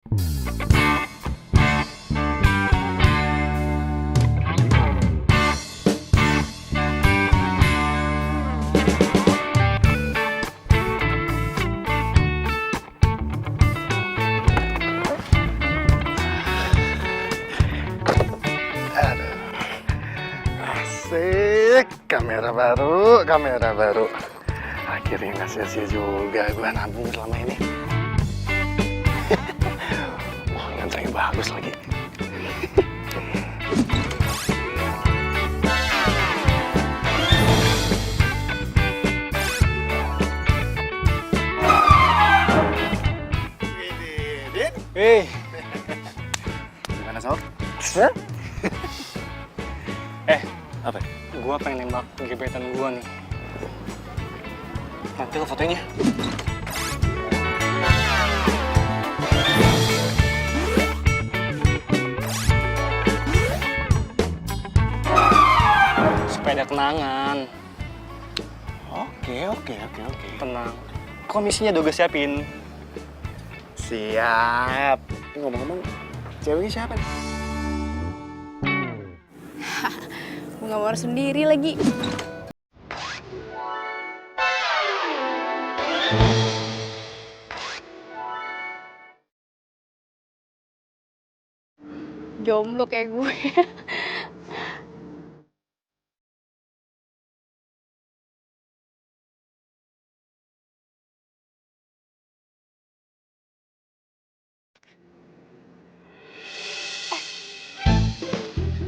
Asik, kamera baru. Akhirnya nggak sia-sia juga gue nabung selama ini. Wah, ngancangnya bagus lagi. Hei, Gimana, Sob? apa? Gua pengen nembak gebetan gua nih. Nanti lo fotonya. Supaya ada kenangan. Oke. Tenang. Komisinya udah gue siapin. Siap. Ngomong-ngomong, ceweknya siapa nih? Bunga mawar sendiri lagi. Jomblo kayak gue.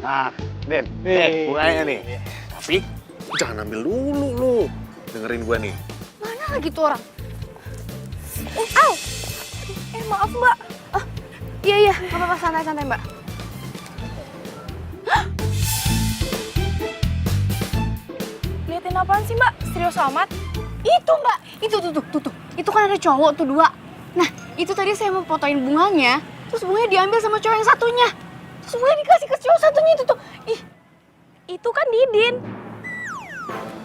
Nah, Den, bunganya nih. Tapi jangan ambil dulu lu. Dengerin gua nih. Mana lagi tuh orang? Au! Maaf mbak. Iya, nggak apa-apa, santai mbak. Hah? Liatin apaan sih mbak? Serius amat? Itu mbak, itu tuh. Itu kan ada cowok tuh 2. Nah, itu tadi saya mau fotoin bunganya, terus bunganya diambil sama cowok yang satunya. Terus bunganya dikasih ke cowok satunya itu tuh. Ih, itu kan Didin.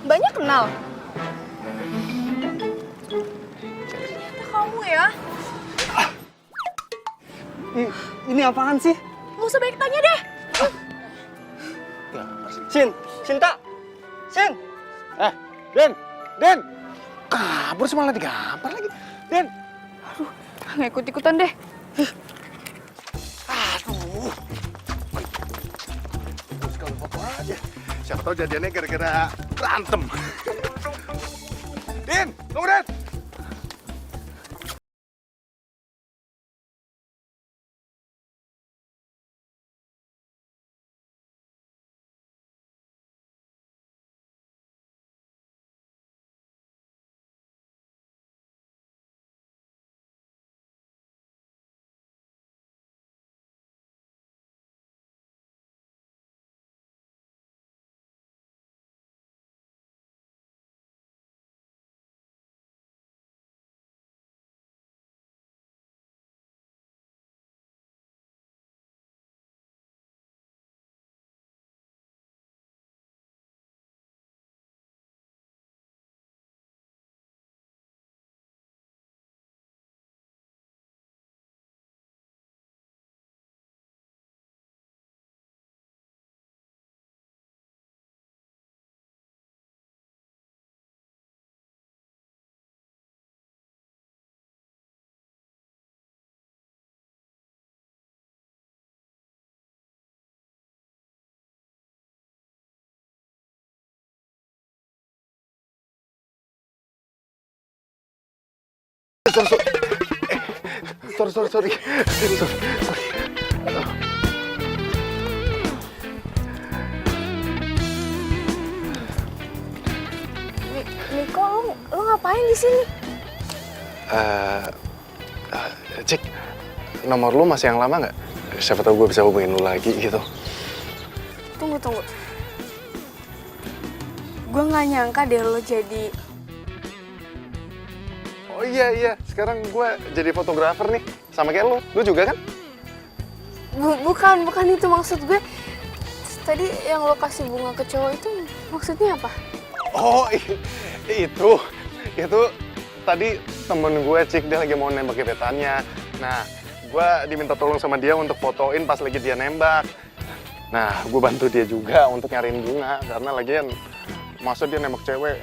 Mbaknya kenal? Ternyata kamu ya. Ini apaan sih? Gak usah banyak tanya deh. Cinta. Den! Kabur sih malah digampar lagi. Den! Nggak ikut-ikutan deh. Aduh. Terus kalau foto aja. Siapa tahu jadiannya gara-gara berantem. Din! Tunggu, Den! Sorry. Niko, lu ngapain di sini? Cik, nomor lu masih yang lama nggak? Siapa tahu gue bisa hubungin lu lagi gitu. Tunggu. Gue nggak nyangka deh lo jadi... Oh iya, sekarang gue jadi fotografer nih, sama kayak lu juga kan? Bukan itu maksud gue. Tadi yang lo kasih bunga ke cowok itu maksudnya apa? Oh itu tadi temen gue, Cik, dia lagi mau nembak gebetannya. Nah, gue diminta tolong sama dia untuk fotoin pas lagi dia nembak. Nah, gue bantu dia juga untuk nyariin bunga, karena lagian masa dia nembak cewek,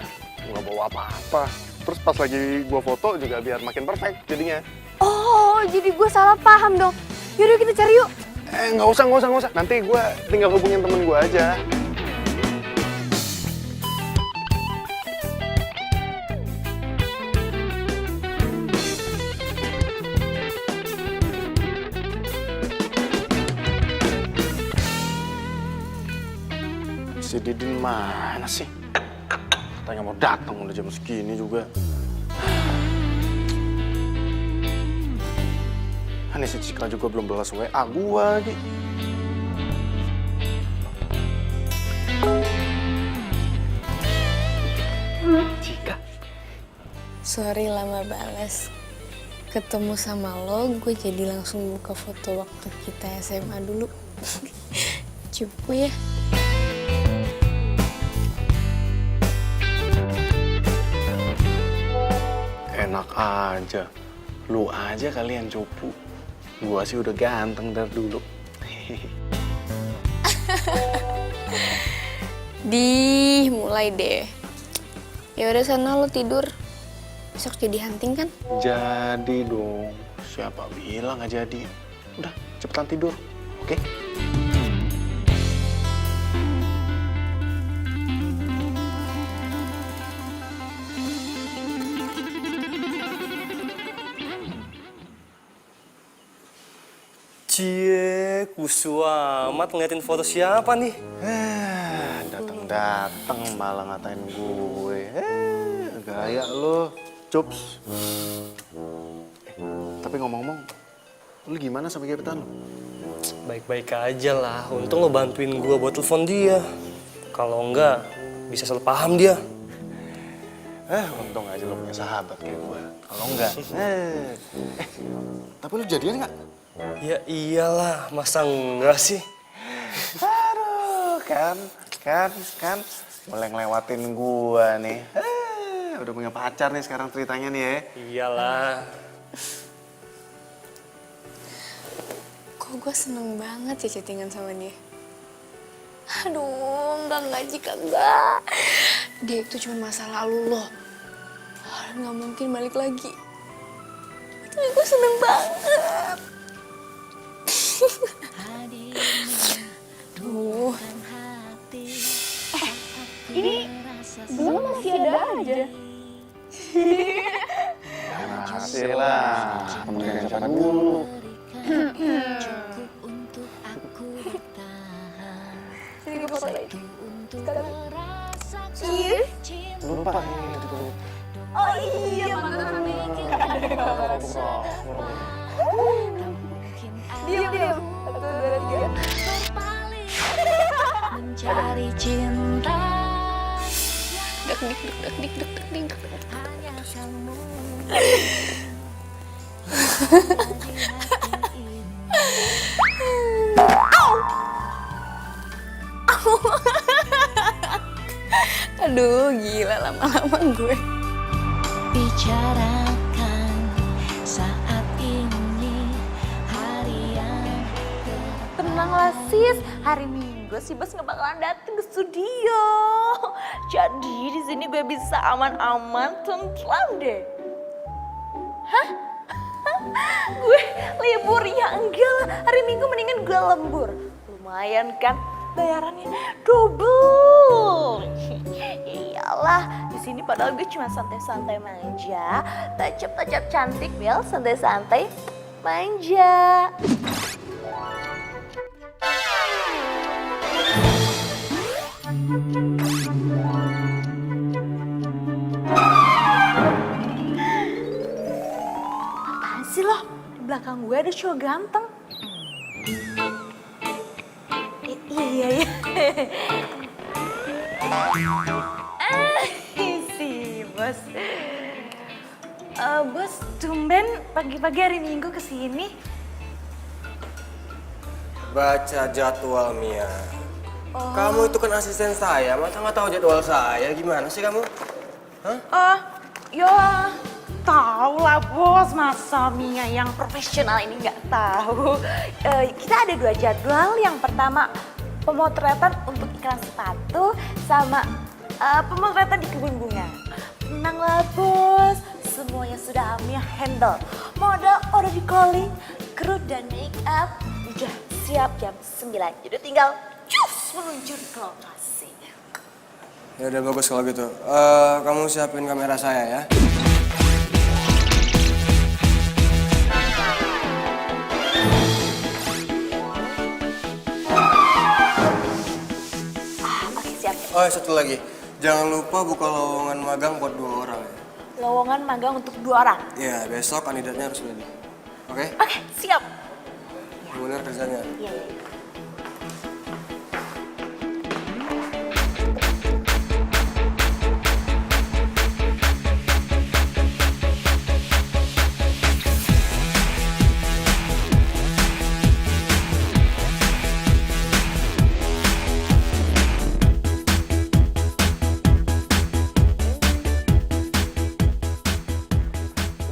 nggak bawa apa-apa. Terus pas lagi gue foto juga biar makin perfect jadinya. Oh, jadi gue salah paham dong. Yaudah kita cari yuk. Nggak usah. Nanti gue tinggal hubungin temen gue aja. Si Didin mana sih? Katanya mau datang udah jam segini juga. Ini si Cika juga belum balas WA gua lagi. Cika? Sorry lama balas. Ketemu sama lo, gue jadi langsung buka foto waktu kita SMA dulu. Cupu ya. Enak aja. Lu aja kalian cupu. Gua sih udah ganteng dari dulu. Mulai deh. Ya udah sana lo tidur. Besok jadi hunting kan? Jadi dong. Siapa bilang nggak jadi? Udah, cepetan tidur. Oke? Cie, kusu amat ngeliatin foto siapa nih? Dateng malah ngatain gue. Gaya lo, Cups. Tapi ngomong-ngomong, lu gimana sama gebetan lo? Baik-baik aja lah, untung lo bantuin gue buat telepon dia. Kalau enggak, bisa salah paham dia. Untung aja lo punya sahabat kayak gue. Kalau enggak, tapi lu jadian nggak? Ya iyalah, masa enggak sih? Aduh, kan, mulai ngelewatin gua nih. Udah punya pacar nih sekarang ceritanya nih ya. Iyalah. Kok gue seneng banget ya chattingan sama dia. Aduh, enggak Jika, enggak. Dia itu cuma masa lalu loh. Nggak mungkin balik lagi. Tapi gue seneng banget. Duh. Ini belum masih ada aja. Masih lah, temen siapa dulu. Sini gue foto lagi. Sekarang. Cheers. Lupa. Oh iya, mantan. Diam. 1, 2, 3. Mencari cinta Dik. hanya kamu. Aduh, gila lama-lama gue. Bicarakan saat ini hari yang Tenanglah sis, hari Minggu si Bos nggak bakalan dateng ke studio. Jadi di sini gue bisa aman-aman, tentram deh. Hah? Gue libur ya enggak lah, hari Minggu mendingan gue lembur. Lumayan kan, bayarannya double. Iyalah, di sini padahal gue cuma santai-santai manja, tacap-tacap cantik Bel, santai-santai manja. Apaan sih lo? Di belakang gue ada cowok ganteng. Iya ya. Si Bos. Bos, tumben pagi-pagi hari Minggu kesini. Baca jadwal Mia. Kamu itu kan asisten saya, masa nggak tahu jadwal saya? Gimana sih kamu? Hah? Ya Tahu lah bos, masa Mia yang profesional ini nggak tahu. Kita ada 2 jadwal. Yang pertama pemotretan untuk iklan sepatu sama pemotretan di kebun bunga. Tenang lah bos, semuanya sudah Mia handle. Model udah di calling, kru dan make up udah siap jam 9. Jadi tinggal cus meluncur ke lokasi. Ya udah bagus kalau gitu. Kamu siapin kamera saya ya. Oke siap. Oh, satu lagi. Jangan lupa buka lowongan magang buat 2 orang ya. Lowongan magang untuk 2 orang. Iya, besok kandidatnya harus ready. Oke? Oke, siap. Bener kerjanya. Iya, iya.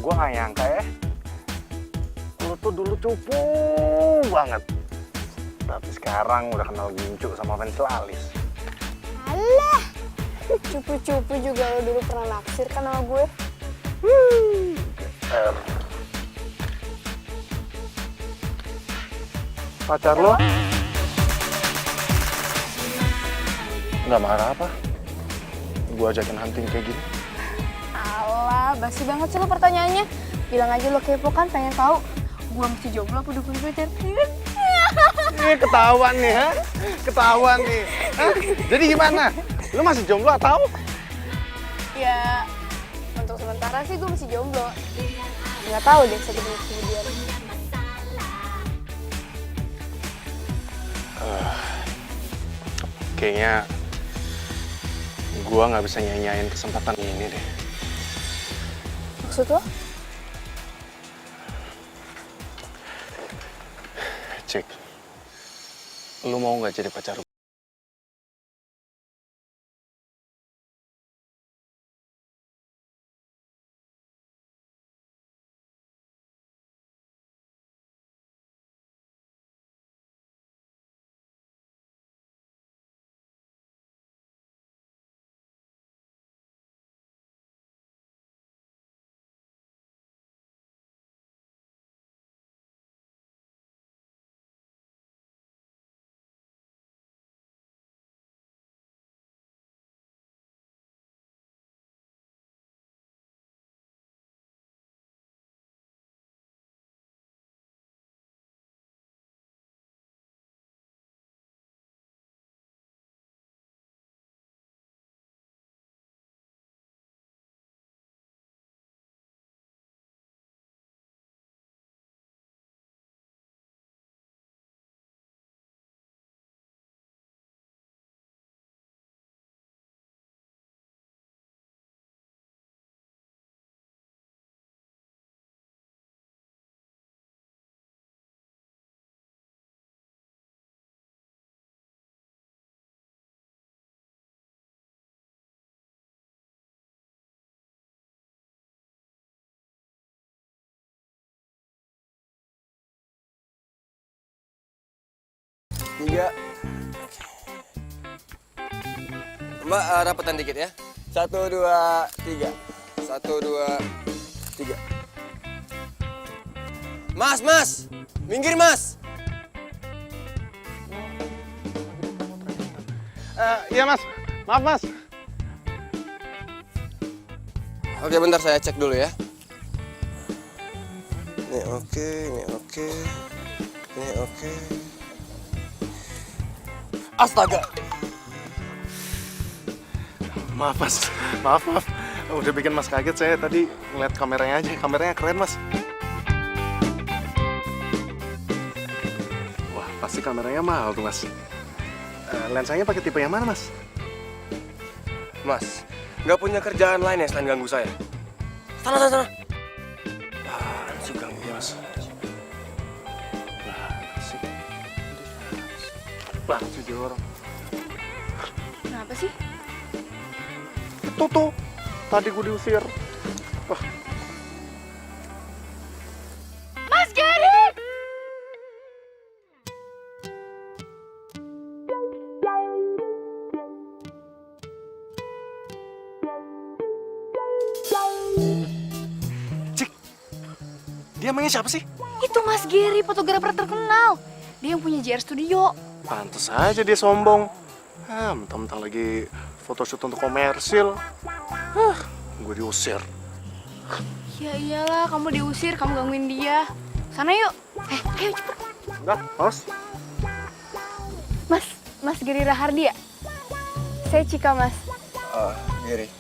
Gue gak nyangka ya, lu tuh dulu cupu banget. Tapi sekarang udah kenal gincu sama fans Lalis. Alah, cupu-cupu juga lo dulu pernah naksir kan sama gue. Pacar lo? Nggak marah apa? Gue ajakin hunting kayak gini. Alah, basi banget sih lo pertanyaannya. Bilang aja lo kepo kan, pengen tahu gue mesti jomblo apa udah punya pacar. Ini ketahuan nih, ha? Ketahuan nih. Hah? Jadi gimana? Lu masih jomblo atau? Ya, untuk sementara sih gue masih jomblo. Nggak tahu deh 1 menit kemudian. Kayaknya gue nggak bisa nyanyain kesempatan ini deh. Maksud lo? Cik, lu mau nggak jadi pacar gue? Tiga. Mbak, rapatan dikit ya. 1, 2, 3. 1, 2, 3. Mas! Minggir, Mas! Iya mas, maaf mas. Oke, bentar saya cek dulu ya. Ini oke, ini oke. Ini oke. Astaga! Maaf mas, maaf. Udah bikin mas kaget, saya tadi ngeliat kameranya aja. Kameranya keren mas. Wah, pasti kameranya mahal tuh mas. Lensanya pakai tipe yang mana mas? Mas, nggak punya kerjaan lain ya selain ganggu saya? Sana. Apaan sih ganggu mas? Banget sih dia orang. Kenapa sih? Itu tuh, tadi gue diusir. Wah, emangnya siapa sih? Itu Mas Gary, fotografer terkenal. Dia yang punya JR Studio. Pantes aja dia sombong. Mentang-mentang lagi photoshoot untuk komersil. Gue diusir. Ya iyalah, kamu diusir, kamu gangguin dia. Sana yuk. Ayo cepet. Enggak, Mas. Mas Gary Rahardi ya? Saya Cika, Mas. Gary.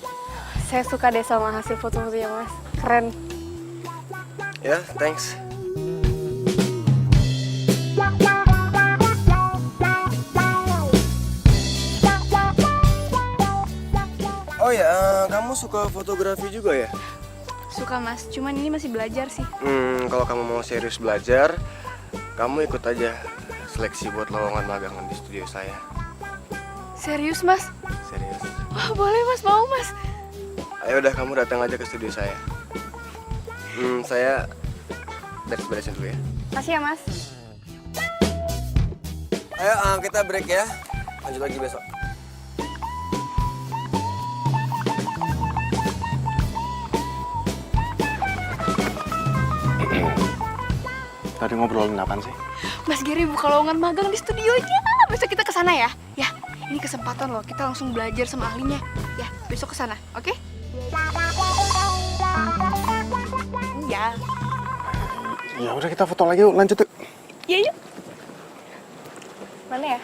Saya suka deh sama hasil foto-fotonya, Mas. Keren. Ya, thanks. Oh ya, kamu suka fotografi juga ya? Suka, Mas. Cuman ini masih belajar sih. Kalau kamu mau serius belajar, kamu ikut aja seleksi buat lowongan magangan di studio saya. Serius, Mas? Serius. Wah, boleh, Mas. Mau, Mas. Ayo udah, kamu datang aja ke studio saya. Saya beres-beresin dulu ya. Makasih ya, Mas. Ayo, kita break ya. Lanjut lagi besok. Tadi ngobrolin apaan sih? Mas Gary buka lowongan magang di studionya. Besok kita ke sana ya. Ya, ini kesempatan loh. Kita langsung belajar sama ahlinya. Ya, besok ke sana, oke? Ya. Ya udah kita foto lagi yuk, lanjut yuk. Ya, yuk. Mana ya?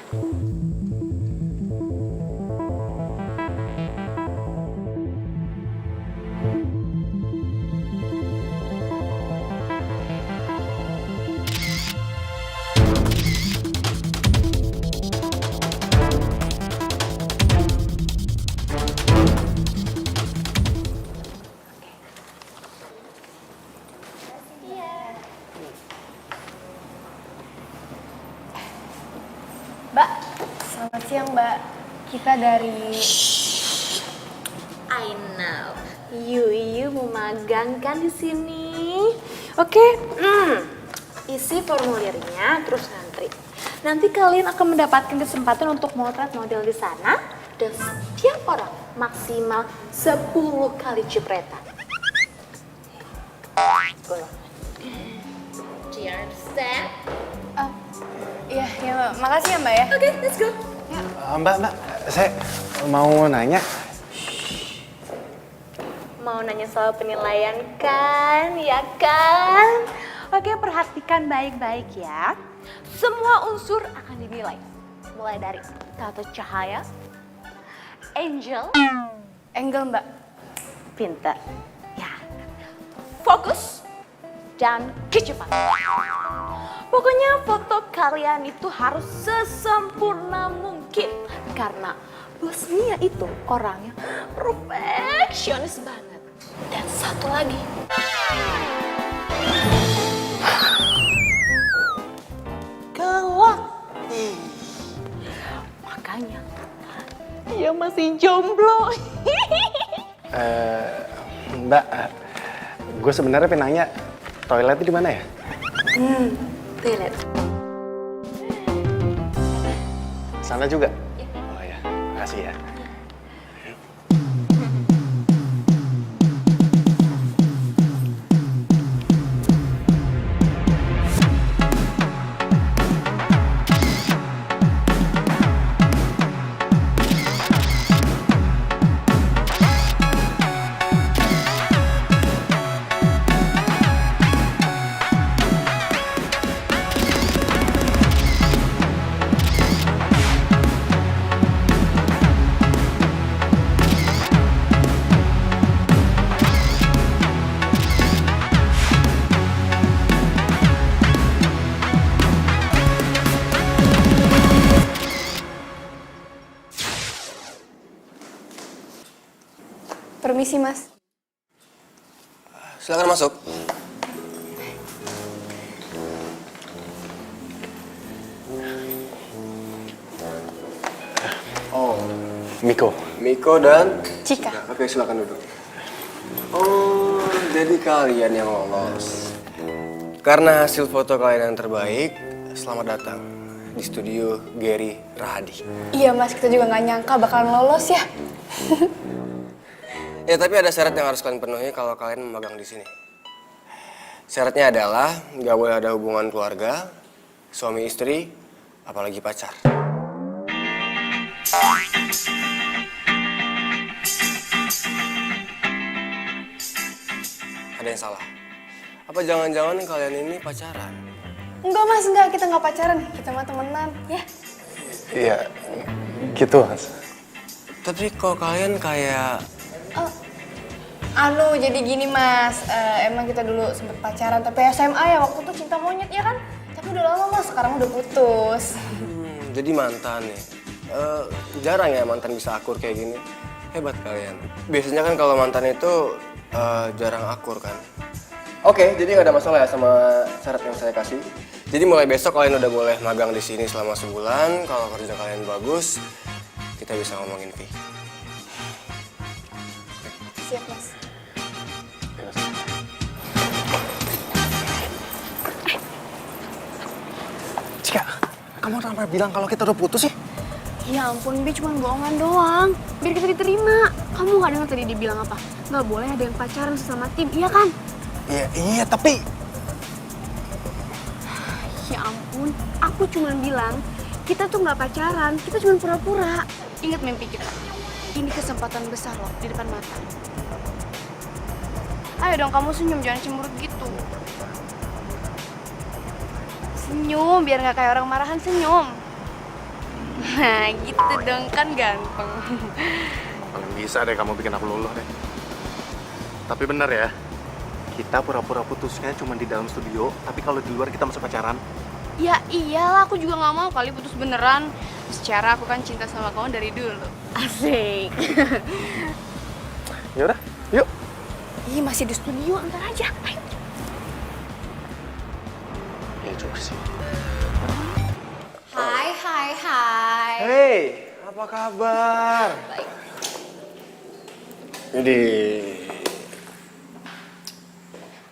Mbak, selamat siang Mbak. Kita dari... I know. You mau magang kan di sini? Oke. Isi formulirnya terus ngantri. Nanti kalian akan mendapatkan kesempatan untuk motret model di sana dan setiap orang maksimal 10 kali cipratan. Do you understand? Iya, Mbak. Makasih ya Mbak ya. Oke, let's go. Mbak, saya mau nanya. Mau nanya soal penilaian kan, ya kan? Oke, perhatikan baik-baik ya. Semua unsur akan dinilai. Mulai dari tata cahaya, angel, Mbak. pinter, ya, fokus, dan kecepatan. Pokoknya foto kalian itu harus sesempurna mungkin. Karena Bos Mia itu orangnya perfeksionis banget. Dan satu lagi. Galak. Makanya dia masih jomblo. Mbak, gue sebenarnya pengen nanya, toiletnya di mana ya? Toilet. Sana juga? Oh ya, makasih ya. Permisi, Mas. Silakan masuk. Oh, Miko dan Cika. Oke, silakan duduk. Oh, jadi kalian yang lolos. Karena hasil foto kalian yang terbaik, selamat datang di studio Gary Rahadi. Iya, Mas. Kita juga nggak nyangka bakalan lolos ya. Ya, tapi ada syarat yang harus kalian penuhi kalau kalian magang di sini. Syaratnya adalah nggak boleh ada hubungan keluarga, suami istri, apalagi pacar. Ada yang salah? Apa jangan-jangan kalian ini pacaran? Enggak mas, enggak, kita nggak pacaran, kita mah temenan, ya. Iya, gitu Mas. Tapi kok kalian kayak... Jadi gini mas, emang kita dulu sempet pacaran, tapi SMA ya, waktu itu cinta monyet ya kan? Tapi udah lama mas, sekarang udah putus. Jadi mantan nih. Jarang ya mantan bisa akur kayak gini. Hebat kalian. Biasanya kan kalau mantan itu jarang akur kan. Oke, jadi nggak ada masalah ya sama syarat yang saya kasih. Jadi mulai besok kalian udah boleh magang di sini selama sebulan. Kalau kerja kalian bagus, kita bisa ngomongin fee. Siap mas. Cika, kamu kenapa bilang kalau kita udah putus sih? Ya ampun, Bi, cuma bohongan doang. Biar kita diterima. Kamu nggak dengar tadi dia bilang apa? Nggak boleh ada yang pacaran sesama tim, iya kan? Iya, tapi... Ya ampun, aku cuma bilang kita tuh nggak pacaran, kita cuma pura-pura. Ingat mimpi kita. Ini kesempatan besar loh di depan mata. Ayo dong kamu senyum, jangan cemberut gitu. Senyum, biar nggak kayak orang marahan, senyum. Nah gitu dong, kan ganteng. Paling bisa deh kamu bikin aku luluh deh. Tapi bener ya, kita pura-pura putusnya cuma di dalam studio, tapi kalau di luar kita masih pacaran. Ya iyalah, aku juga nggak mau kali putus beneran. Secara aku kan cinta sama kamu dari dulu. Asik. Ya udah, yuk. Ih, masih di studio, antar aja. Ayo. Ya juga sih. Hai. Hey, apa kabar? Baik. Jadi,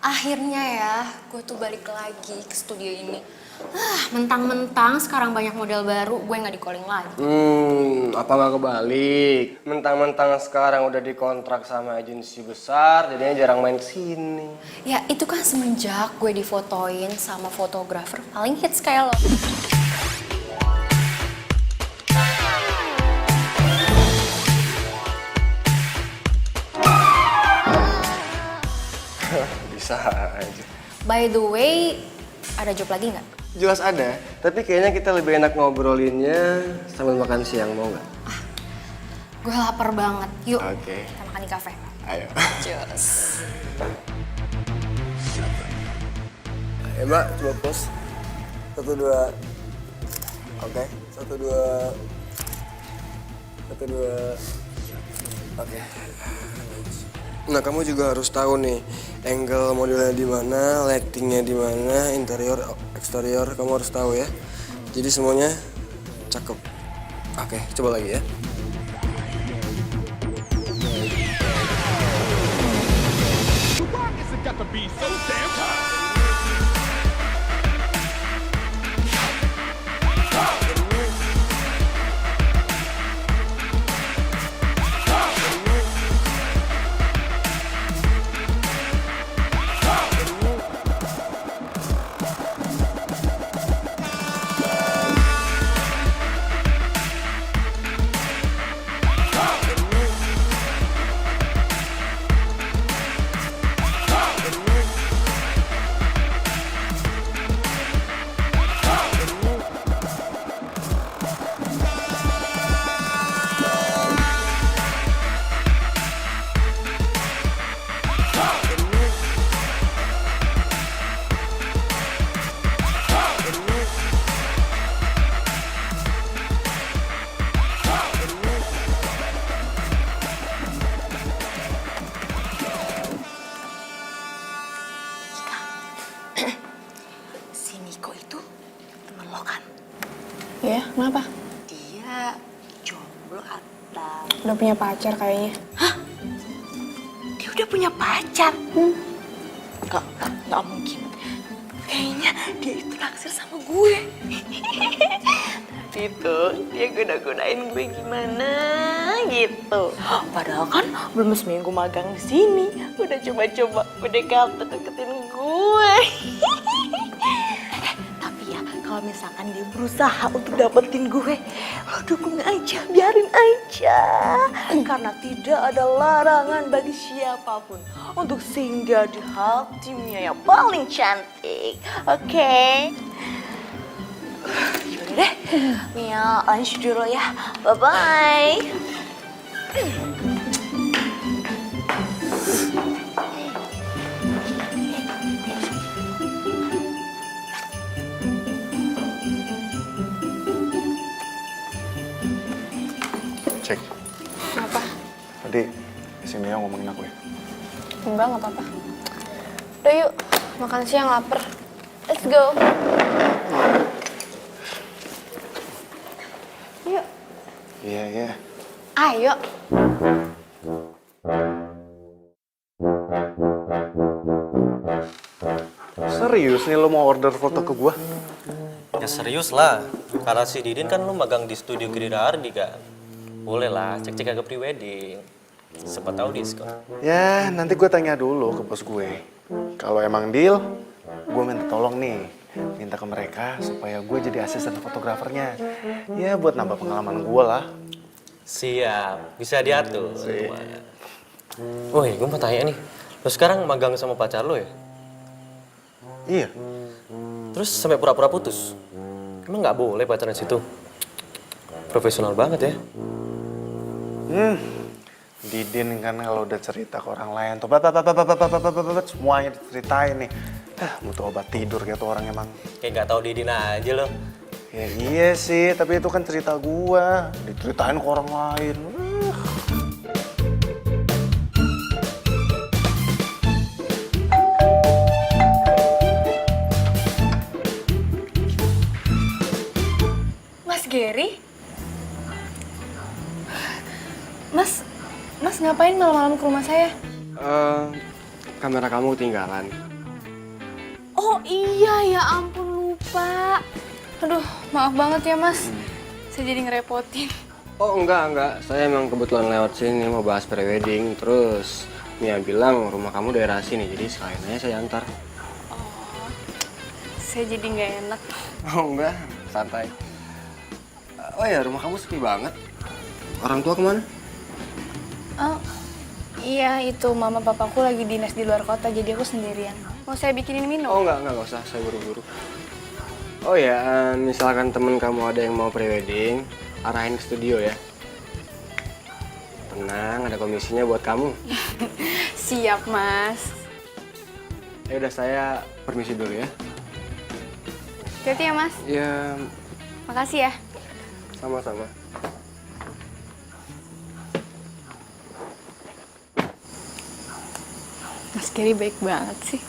Akhirnya ya, gue tuh balik lagi ke studio ini. Mentang-mentang sekarang banyak model baru, gue nggak di-calling lagi. apa nggak kebalik? Mentang-mentang sekarang udah dikontrak sama agensi besar, jadinya jarang main kesini. Ya itu kan semenjak gue difotoin sama fotografer paling hits kayak lo. Bisa aja. By the way, ada job lagi nggak? Jelas ada, tapi kayaknya kita lebih enak ngobrolinnya sambil makan siang, mau nggak? Gue lapar banget. Yuk, Oke. kita makan di kafe. Ayo. Cheers. Ayo mbak, coba pose. 1, 2. Oke, 1, 2. 1, 2. Oke. Nah, kamu juga harus tahu nih, angle modelnya di mana, lightingnya di mana, interior, eksterior, kamu harus tahu ya. Jadi semuanya cakep. Oke, coba lagi ya. Si Niko itu temen lo kan? Ya, kenapa? Dia jomblo atau... Udah punya pacar kayaknya. Dia udah punya pacar? Nggak mungkin. Kayaknya dia itu naksir sama gue. Tapi itu dia goda-godain gue gimana gitu. Padahal kan belum seminggu magang di sini, udah coba-coba PDKT deketin gue. gue. Tapi ya kalau misalkan dia berusaha untuk dapetin gue, lo dukung aja, biarin aja. Karena tidak ada larangan bagi siapapun untuk singgah di hatinya yang paling cantik. Oke? Yaudah deh, Mia lanjut dulu ya. Bye-bye. Cek, Apa? tadi si Mia ngomongin aku ya. Enggak, nggak apa-apa. Udah yuk, makan siang lapar. Let's go. Yuk. Iya, iya. Ayo. Serius nih lo mau order foto ke gua? Ya serius lah, karena si Didin kan lu magang di studio Gerida Ardi kan. Boleh lah, cek-cek agak pre-wedding. Siapa tahu diskon. Ya, nanti gue tanya dulu ke bos gue. Kalau emang deal, gue minta tolong nih. Minta ke mereka supaya gue jadi asisten fotografernya. Ya, buat nambah pengalaman gue lah. Siap, bisa diatur. Woi, gue mau tanya nih. Lo sekarang magang sama pacar lo ya? Iya. Terus sampai pura-pura putus? Emang nggak boleh pacaran situ? Profesional banget ya. Didin kan kalau udah cerita ke orang lain tuh, semuanya diceritain nih. Butuh obat tidur gitu orang emang. Kayak nggak tahu Didin aja lo. Ya iya sih, tapi itu kan cerita gua. Diceritain ke orang lain. Mas Gary? Mas ngapain malam-malam ke rumah saya? Kamera kamu ketinggalan. Oh iya, ya ampun lupa. Aduh, maaf banget ya mas. Saya jadi ngerepotin. Oh enggak. Saya emang kebetulan lewat sini mau bahas prewedding. Terus Mia bilang rumah kamu daerah sini, jadi sekalian aja saya antar. Saya jadi nggak enak. Oh enggak, santai. Oh ya, rumah kamu sepi banget. Orang tua kemana? Oh, iya itu mama papaku lagi dinas di luar kota, jadi aku sendirian. Mau saya bikinin minum? Oh enggak usah, saya buru-buru. Oh ya, misalkan temen kamu ada yang mau prewedding, arahin ke studio ya. Tenang, ada komisinya buat kamu. Siap mas. Ya udah, saya permisi dulu ya. Hati-hati ya mas. Ya, Makasih ya. sama-sama. Mas Gary baik banget sih.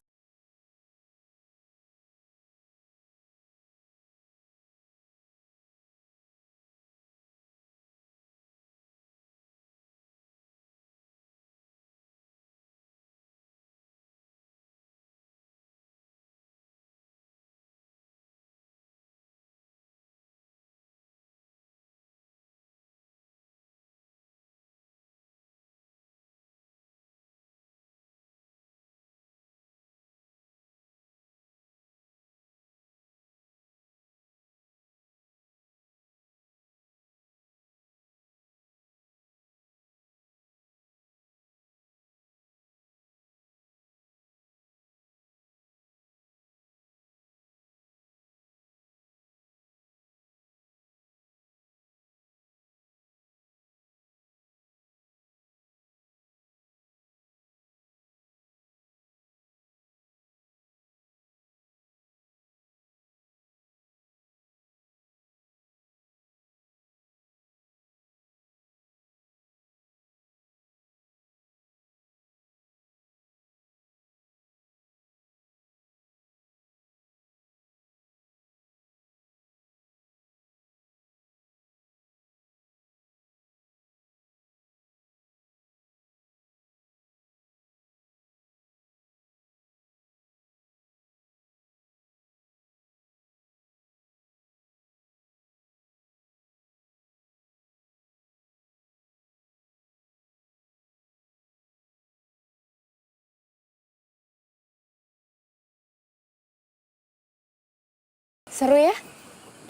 Seru ya?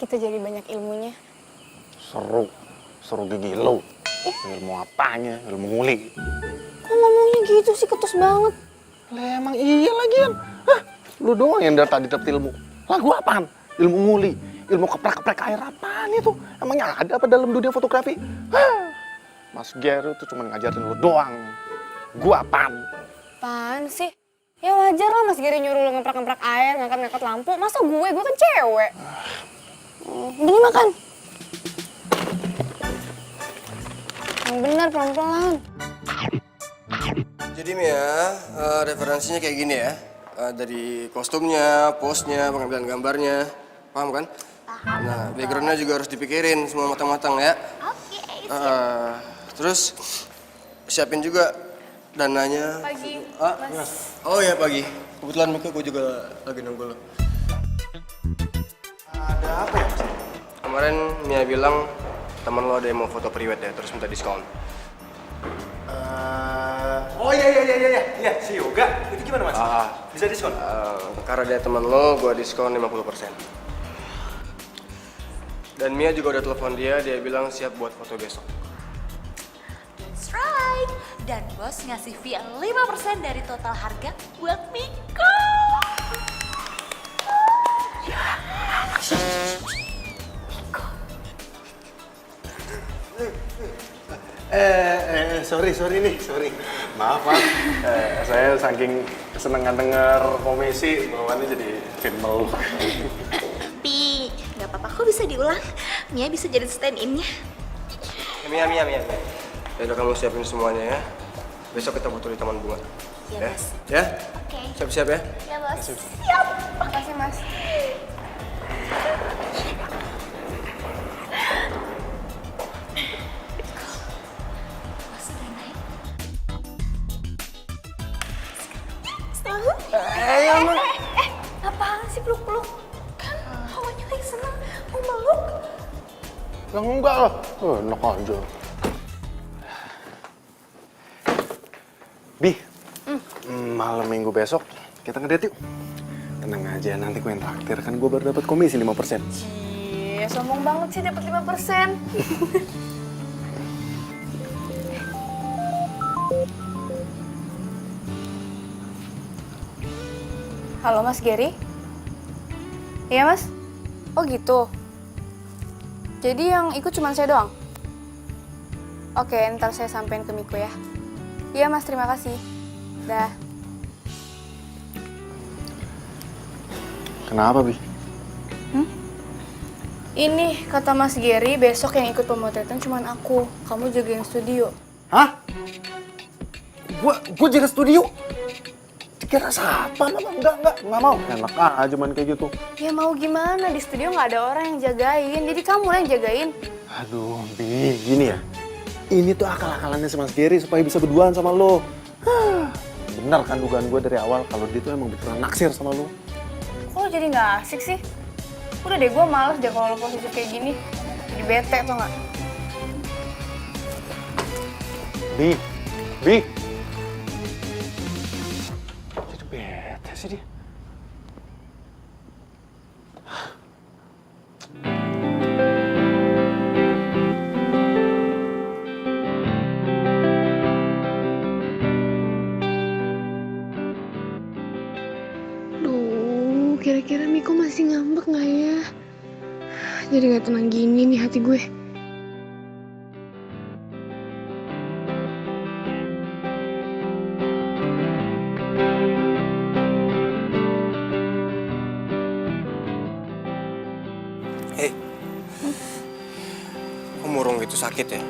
Kita jadi banyak ilmunya. Seru gigi lo. Ilmu apanya? Ilmu nguli. Kok ngomongnya gitu sih, ketus banget. Lah emang iya lagian. Hah, lu doang yang dari tadi dapet ilmu. Lah gua apaan? Ilmu nguli, ilmu keprek-keprek air apaan itu? Emangnya ada apa dalam dunia fotografi? Hah, Mas Gary tuh cuma ngajarin lu doang. Gua apaan? Apaan sih? Ya wajar lah Mas Gary nyuruh lo ngeprak-ngeprak air, ngangkat-ngangkat lampu. Masa gue kan cewek. Gini makan. Yang benar pelan-pelan. Jadi Mia, referensinya kayak gini ya. Dari kostumnya, pose-nya, pengambilan gambarnya. Paham kan? Nah, background-nya juga harus dipikirin semua matang-matang ya. Oke. Terus siapin juga dananya. Pagi, Mas. Oh ya pagi. Kebetulan Mika gue juga lagi nunggu lo. Ada apa ya Mas? Kemarin Mia bilang teman lo ada yang mau foto priwet ya, terus minta diskon. Oh iya, si Yoga. Itu gimana Mas? Bisa diskon? Karena dia teman lo, gue diskon 50%. Dan Mia juga udah telepon dia bilang siap buat foto besok. That's right. Dan bos ngasih fee 5% dari total harga buat Miko. Sorry. Maaf, Mas. Saya saking kesenangan denger komisi, bawaannya jadi film. Tapi nggak apa-apa kok bisa diulang. Mia bisa jadi stand-in-nya. Mia. Ya udah kamu siapin semuanya ya. Besok kita butuh di Taman Bunga. Iya, Ya? Mas. Ya? Oke. Siap-siap ya? Ya, Bos. Makasih Mas. Apaan sih peluk-peluk? Kan hawanya lagi seneng, mau meluk. Yang enggak lah. Enak aja. Bi, malam minggu besok kita ngedate yuk. Tenang aja, nanti gue yang traktir. Kan gue baru dapat komisi 5%. Iya, sombong banget sih dapat 5%. Halo Mas Gary? Iya Mas? Oh gitu. Jadi yang ikut cuma saya doang? Oke, ntar saya sampein ke Miko ya. Iya Mas, terima kasih. Dah. Kenapa, Bi? Ini kata Mas Gary, besok yang ikut pemotretan cuma aku. Kamu jagain studio. Hah? Gue jaga studio? Kira siapa? Enggak mau. Enak aja main kayak gitu. Ya mau gimana, di studio nggak ada orang yang jagain. Jadi kamu lah yang jagain. Aduh, Bi, gini ya. Ini tuh akal-akalannya si Mas Gary supaya bisa berduaan sama lo. Bener kan dugaan gue dari awal kalau dia tuh emang beneran naksir sama lo. Kok lo jadi nggak asik sih? Udah deh, gue males deh kalau lo posisi kayak gini. Jadi bete tau nggak? Bi. Jadi bete sih dia. Duh, kira-kira Miko masih ngambek nggak ya? Jadi nggak tenang gini nih hati gue. Hei, kok murung gitu sakit ya?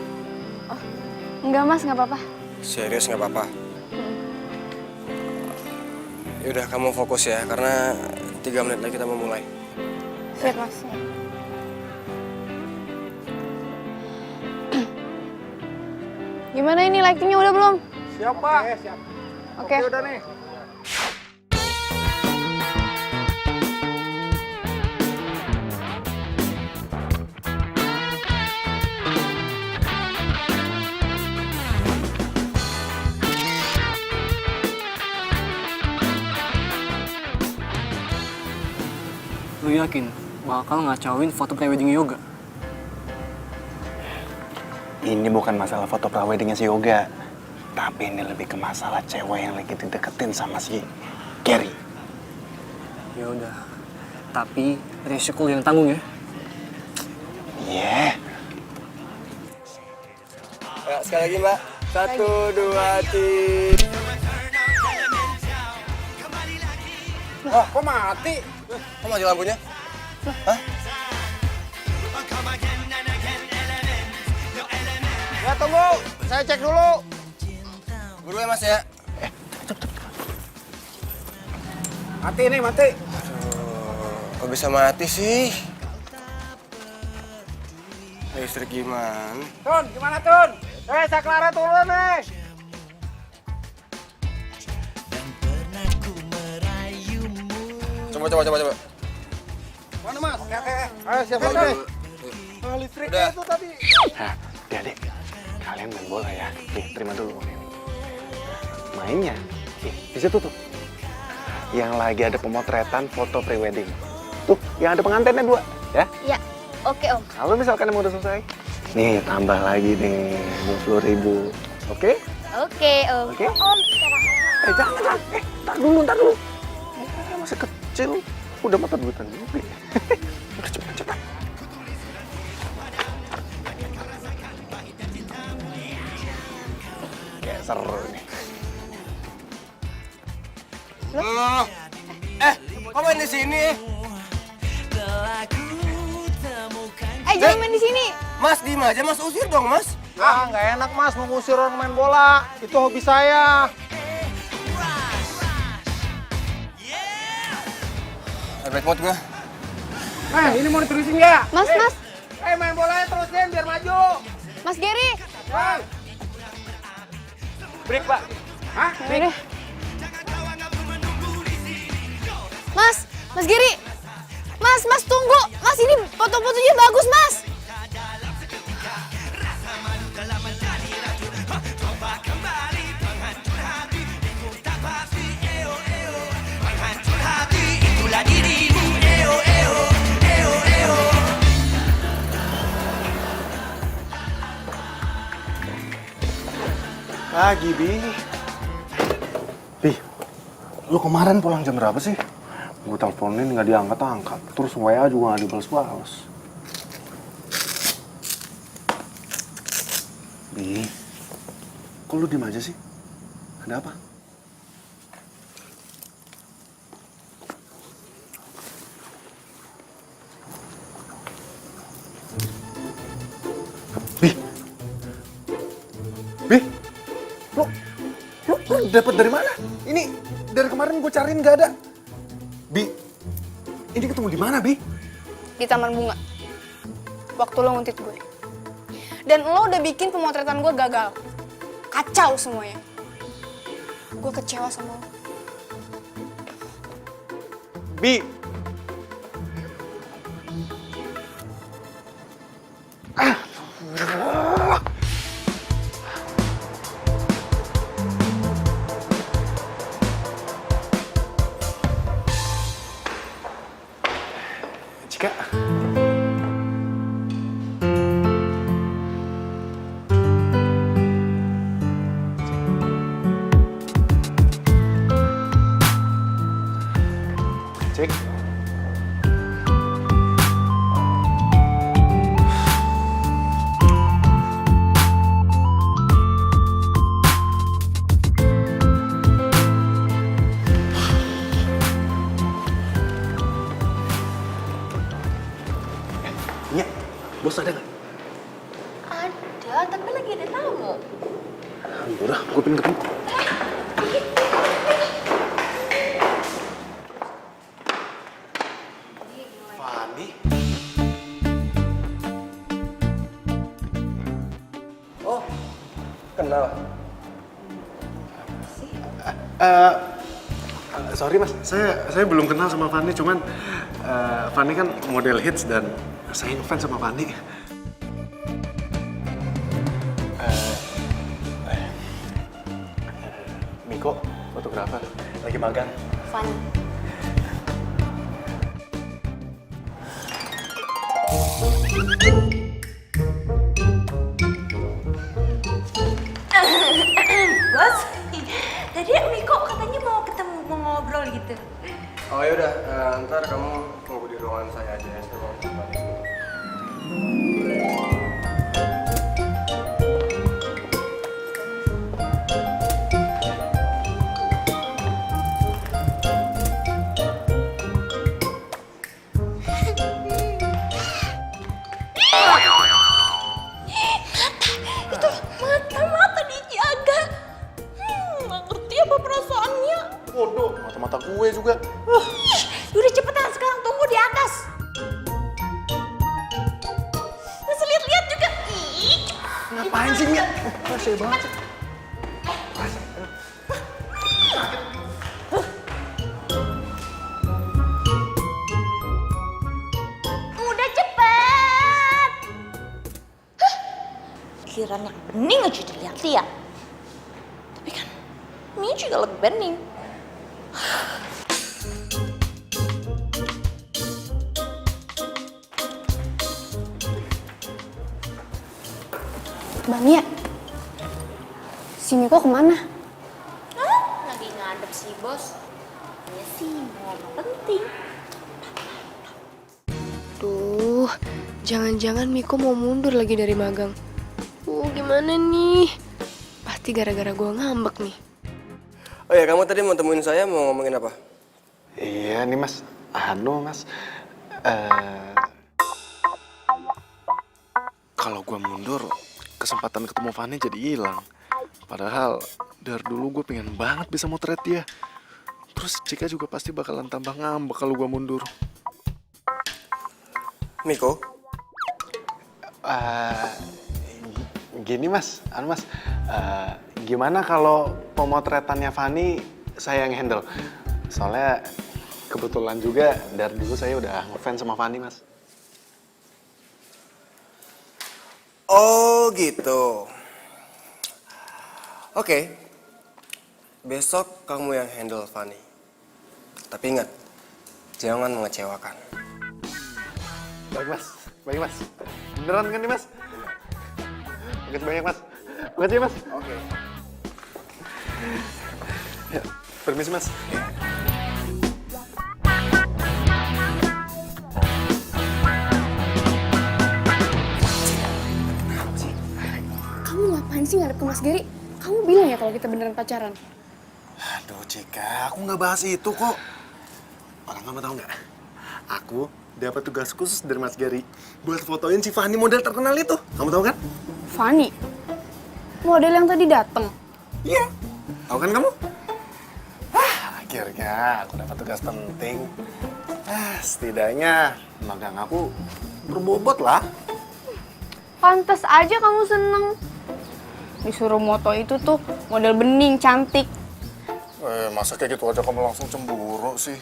Enggak Mas, nggak apa-apa. Serius nggak apa-apa? Yaudah kamu fokus ya, karena 3 menit lagi kita mau mulai. Siap Mas. Gimana ini lightingnya udah belum? Siap, Pak. Siap. Oke. Udah nih. Lu yakin bakal ngacauin foto prewedding Yoga. Ini bukan masalah foto praweddingnya si Yoga, tapi ini lebih ke masalah cewek yang lagi dideketin sama si Gary. Ya udah, tapi resiko yang tanggung ya. Iya. Ya, sekali lagi Mbak. 1, 2, 3. Wah, kok mati? Kok mati lampunya? Hah? Ya tunggu, saya cek dulu. Buru ya Mas ya. Mati nih, mati. Kok bisa mati sih? Listrik gimana? Tun, gimana Tun? Saya Clara turun nih. Coba. Mana Mas? Ayo siap nih. Listriknya itu tadi. Nah, adik, kalian main bola ya. Nih, terima dulu ini. Mainnya, di situ tuh. Yang lagi ada pemotretan foto prewedding. Tuh, yang ada pengantinnya 2, ya? Ya, oke Om. Kalau misalkan emang udah selesai, nih tambah lagi nih 50.000. Oke? Oke Om. Oke? Om, Jangan. Ntar dulu. Masih kecil, udah mata duitan juga. Cepat. Kayak seru nih. Kok main di sini? jangan main di sini. Mas, diem aja. Mas, usir dong, Mas. Nggak enak Mas, mengusir orang main bola. Itu hobi saya. Bad mood gue. Ini mau diterusin ya? Mas. Main bolanya terusin biar maju. Mas Gary. Break, Pak. Hah? Break. Mas Gary. Mas tunggu. Mas ini foto-fotonya bagus, Mas. Pagi, Bi, lu kemarin pulang jam berapa sih? Gue teleponin nggak diangkat-angkat, terus WA juga nggak dibales-bales. Bi, kok lu diem aja sih? Ada apa? Bi, lu dapat dari mana? Ini dari kemarin gue cariin nggak ada. Bi, ini ketemu di mana, Bi? Di taman bunga. Waktu lo nguntit gue. Dan lo udah bikin pemotretan gue gagal. Kacau semuanya. Gue kecewa sama lo. Bi. Cika. Cik. Iya, bos ada nggak? Ada, tapi lagi ada tamu. Udah, gue pengen ketemu. Fani? Oh, kenal. Sorry mas, saya belum kenal sama Fani, cuman Fani kan model hits dan saya ngefans sama Fani. Miko, fotografer, lagi magang. Fun. Bos, tadi Miko katanya mau ketemu, mau ngobrol gitu. Oh yaudah, ntar kamu tunggu di ruangan saya aja ya. Saya mau balik. Mata dijaga. Nggak ngerti apa perasaannya. Bodoh, mata-mata gue juga. Udah cepetan sekarang tunggu di atas. Masih lihat-lihat juga. Ih, Ngapain sih, Mia? Rasanya banget sih. udah cepet. Kiraan yang bening aja dilihat-lihat. Tapi kan ini juga lagi bening. Bang ya, si Miko kemana? Lagi ngadep sih bos. Ya sih mau ngomong penting. Duh, jangan-jangan Miko mau mundur lagi dari magang. Gimana nih? Pasti gara-gara gue ngambek nih. Oh ya, kamu tadi mau temuin saya mau ngomongin apa? Iya nih mas, aduh mas. Kalau gue mundur, kesempatan ketemu Fanny jadi hilang. Padahal dari dulu gue pengen banget bisa motret dia. Terus Cika juga pasti bakalan tambah ngambek kalau gue mundur. Miko? Gini mas, gimana kalau pemotretannya Fanny saya yang handle? Soalnya kebetulan juga dari dulu saya udah ngefans sama Fanny mas. Oh gitu. Oke. Besok kamu yang handle Fanny. Tapi ingat, jangan mengecewakan. Baik mas. Beneran kan nih mas? Makasih banyak mas. Makasih ya mas. Oke. Ya, permisi mas. Kamu ngapain sih ngadep ke Mas Gary? Kamu bilang ya kalau kita beneran pacaran? Aduh Cika, aku nggak bahas itu kok. Orang kamu tahu nggak? Aku dapat tugas khusus dari Mas Gary buat fotoin si Fanny model terkenal itu. Kamu tahu kan? Fanny? Model yang tadi datang. Iya. Tahu kan kamu? Akhirnya aku dapat tugas penting. Setidaknya magang aku berbobot lah. Pantes aja kamu seneng. Disuruh moto itu tuh model bening, cantik. Masa kayak gitu aja kamu langsung cemburu sih?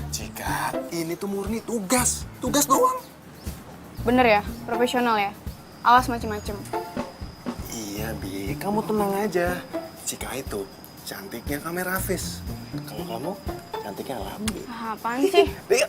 Jika ini tuh murni tugas doang. Bener ya, profesional ya. Awas macem-macem. Iya, Bi. Kamu tenang aja. Jika itu cantiknya kamera face. Kalau kamu cantiknya Lambi. Apaan sih? Iya.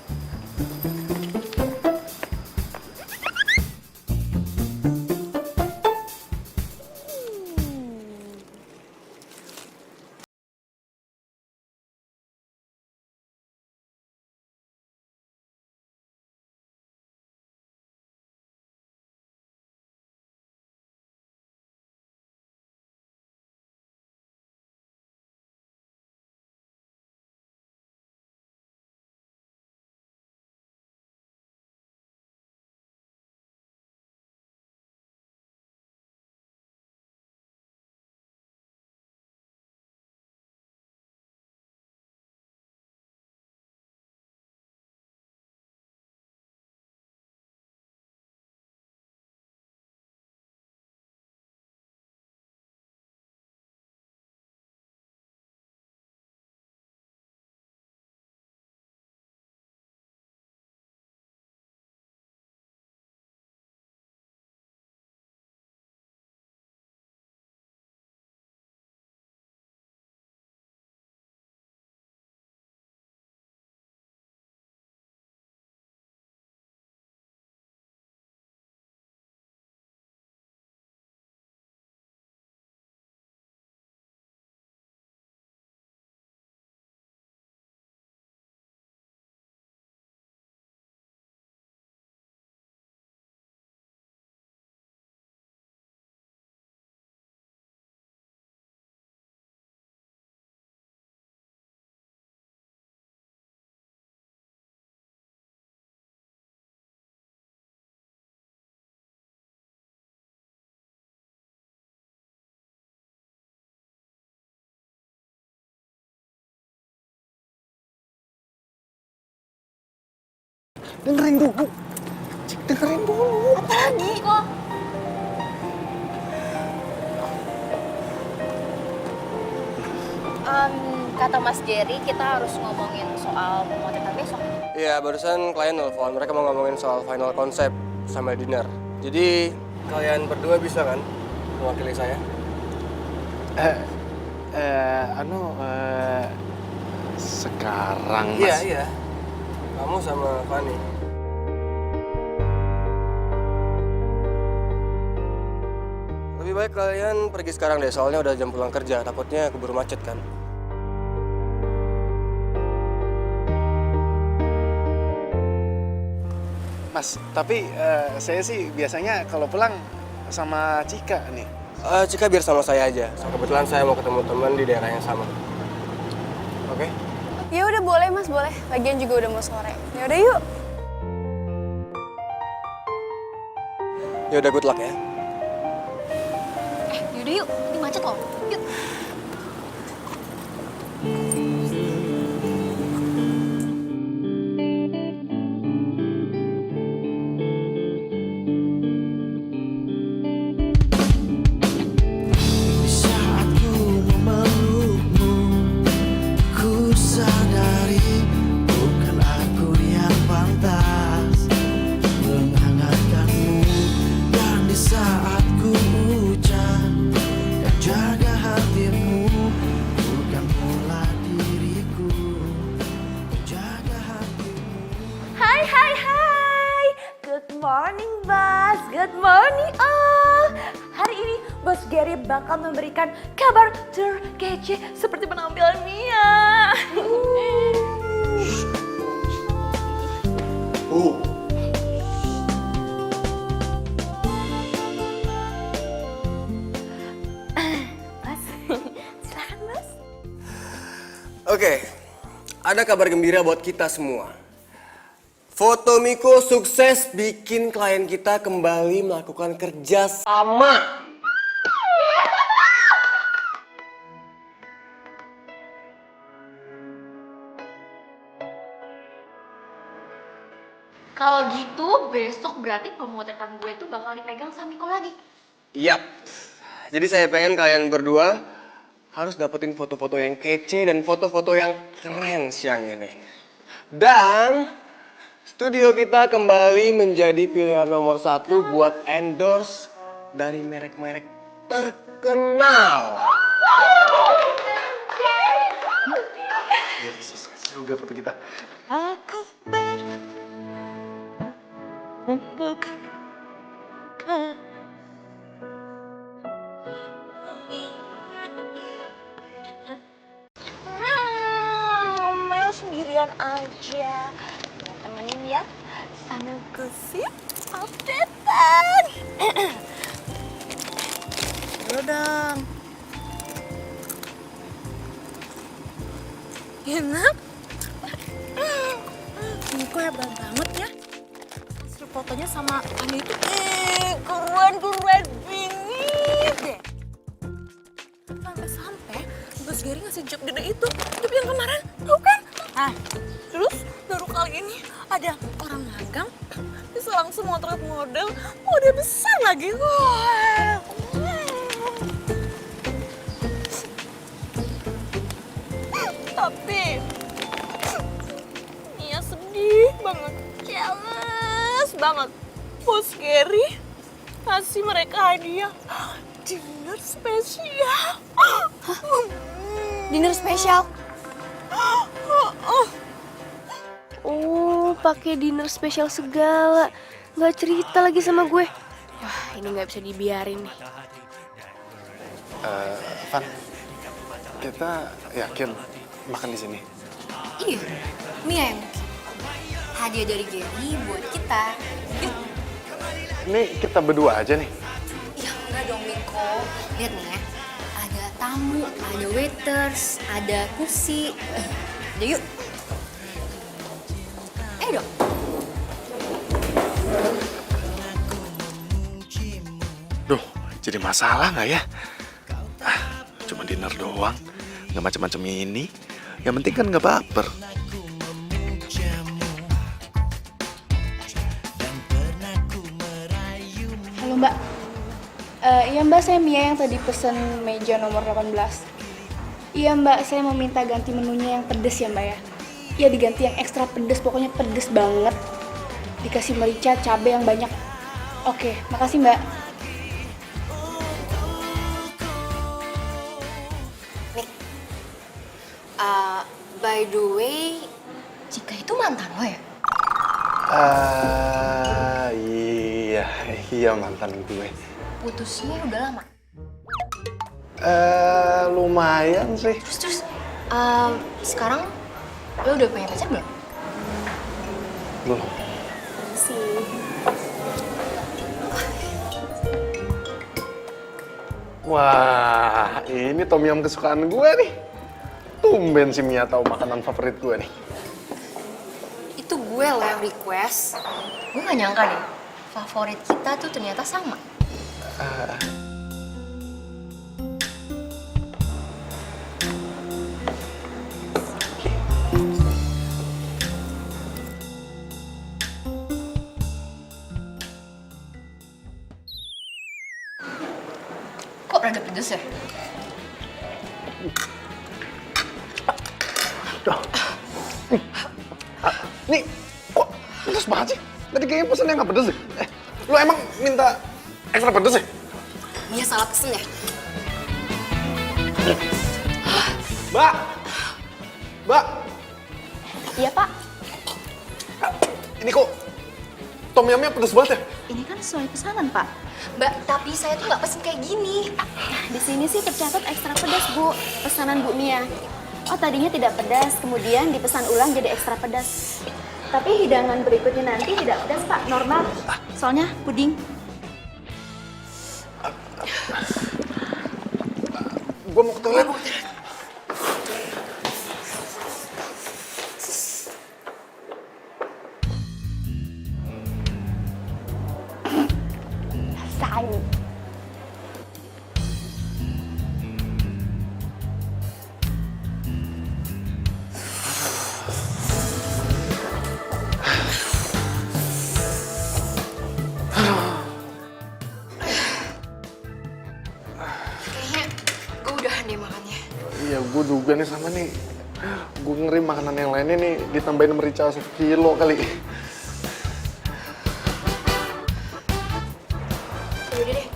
Dengerin dulu. Cik, dengerin dulu. Apa lagi kok? Kata Mas Jerry, kita harus ngomongin soal pemotretan besok. Iya, barusan klien nelfon. Mereka mau ngomongin soal final konsep sama dinner. Jadi, kalian berdua bisa kan mewakili saya? Sekarang Mas. Iya. Kamu sama Fanny. Lebih baik kalian pergi sekarang deh, soalnya udah jam pulang kerja. Takutnya keburu macet kan. Mas, tapi saya sih biasanya kalau pulang sama Cika nih. Cika biar sama saya aja. Kebetulan saya mau ketemu teman di daerah yang sama. Oke? Ya udah boleh Mas, boleh. Lagian juga udah mau sore. Ya udah yuk. Ya udah, good luck ya. Yaudah yuk, ini macet loh. Yuk. Di saat ku memelukmu, ku sadari bukan aku yang pantas menghangatkanmu. Dan di saat ku ucap dan jaga hatimu, bukan pula diriku jaga hatimu. Hai. Good morning, Bos. Good morning, all. Hari ini Bos Gary bakal memberikan kabar terkece seperti penampilan Mia. Bos, silakan Bos. Oke, ada kabar gembira buat kita semua. Foto Miko sukses bikin klien kita kembali melakukan kerja sama. Kalau gitu, besok berarti pemotretan gue tuh bakal dipegang sama Miko lagi. Yap. Jadi saya pengen kalian berdua harus dapetin foto-foto yang kece dan foto-foto yang keren siang ini. Dan studio kita kembali menjadi pilihan nomor 1 buat endorse dari merek-merek terkenal. Juga foto kita. Aku Mel sendirian aja. Temenin ya sambil gosip updatean. Ayo dong. Enak. Niko hebat banget ya. Hasil fotonya sama Ani itu keren bingit deh. Sampai Bos Gary ngasih job gede itu. Job yang kemarin, tau kan? Nah, terus baru kali ini ada orang magang bisa langsung motret model besar lagi. Wah. Tapi Mia sedih banget, jealous banget. Bos Gary kasih mereka hadiah dinner spesial. Dinner spesial. Oh, pakai dinner spesial segala. Nggak cerita lagi sama gue. Wah, ini nggak bisa dibiarin nih. Van, kita yakin makan di sini. Iya, Mia yang bikin. Hadiah dari Gary buat kita. Ini kita berdua aja nih. Ya enggak dong Miko. Lihat nih ya. Ada tamu, ada waiters, ada kursi. Udah yuk. Ayo dong. Duh, jadi masalah nggak ya? Cuma dinner doang, nggak macam-macam ini. Yang penting kan nggak baper. Halo Mbak. Iya Mbak, saya Mia yang tadi pesen meja nomor 18. Iya Mbak, saya mau minta ganti menunya yang pedes ya Mbak ya. Iya diganti yang ekstra pedes, pokoknya pedes banget. Dikasih merica, cabai yang banyak. Oke, makasih Mbak. By the way, Cika itu mantan lo ya? Iya mantan gue. Putusnya udah lama. Lumayan sih. Terus sekarang lo udah punya pacar belum? Belum. Wah, ini tom yum kesukaan gue nih. Tumben si Mia tahu makanan favorit gue nih. Itu gue lo yang request. Gue gak nyangka deh, favorit kita tuh ternyata sama. Kok rada pedes ya? Nih, kok pedes banget sih? Tadi kayaknya pesennya nggak pedes deh. Lu emang minta ekstra pedes ya? Mia salah pesen ya? Mbak! Mbak! Iya Pak, Ini kok tom yumnya pedes banget ya? ini kan sesuai pesanan Pak. Mbak, tapi saya tuh nggak pesen kayak gini. Di sini sih tercatat ekstra pedas Bu, pesanan Bu Mia. Oh tadinya tidak pedas, kemudian dipesan ulang jadi ekstra pedas. Tapi hidangan berikutnya nanti tidak pedas Pak, normal. Soalnya puding. Gue mau ke toilet. Sayang. Kayaknya gue udahan deh makannya. Iya, gue juga nih sama nih. Gue ngeri makanan yang lainnya nih ditambahin merica 1 kilo kali. Yaudah deh,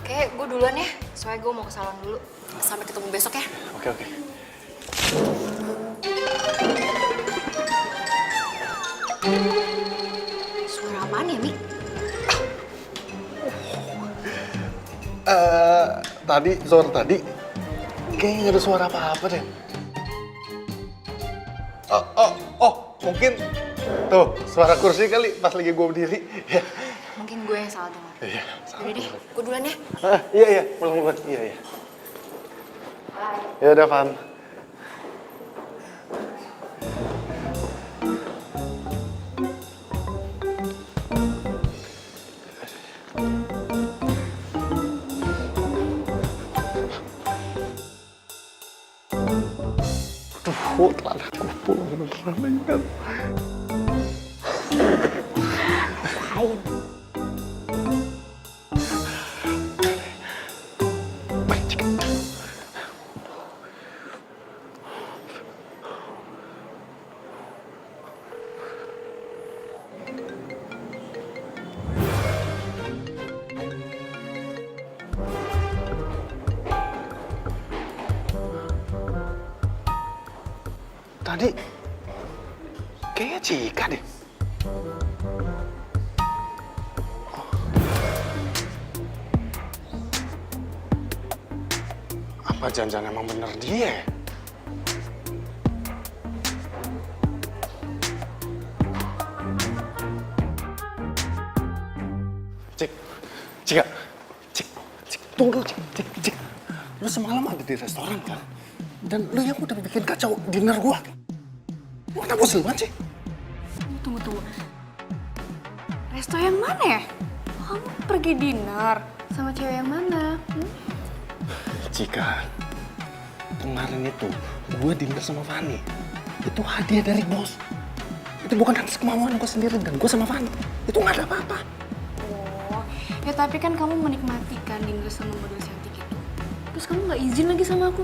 kayak gue duluan ya. Soalnya gue mau ke salon dulu. Sampai ketemu besok ya. Oke. Suara apaan ya, Mik? Suara tadi kayaknya nggak ada suara apa-apa deh. Mungkin tuh suara kursi kali pas lagi gue berdiri. Ya. Mungkin gue yang salah dengar. Iya. Yaudah deh, gue duluan ya. Iya, pulang. Iya. Ya udah, Van. Aduh, telah aku pulang beneran kan. Tadi kayaknya Cika deh. Apa jangan-jangan emang bener dia ya? Cika. Tunggu, Cik. Lu semalam ada di restoran kan? Dan lu yang udah bikin kacau dinner gua. Lu kenapa usil banget sih? Tunggu. Resto yang mana ya? Kamu pergi dinner sama cewek yang mana? Cika, kemarin itu gue dinner sama Fanny. Itu hadiah dari bos. Itu bukan atas kemauan gue sendiri dan gue sama Fanny. Itu nggak ada apa-apa. Oh, Ya tapi kan kamu menikmati kan dinner sama model cantik itu. Terus kamu nggak izin lagi sama aku.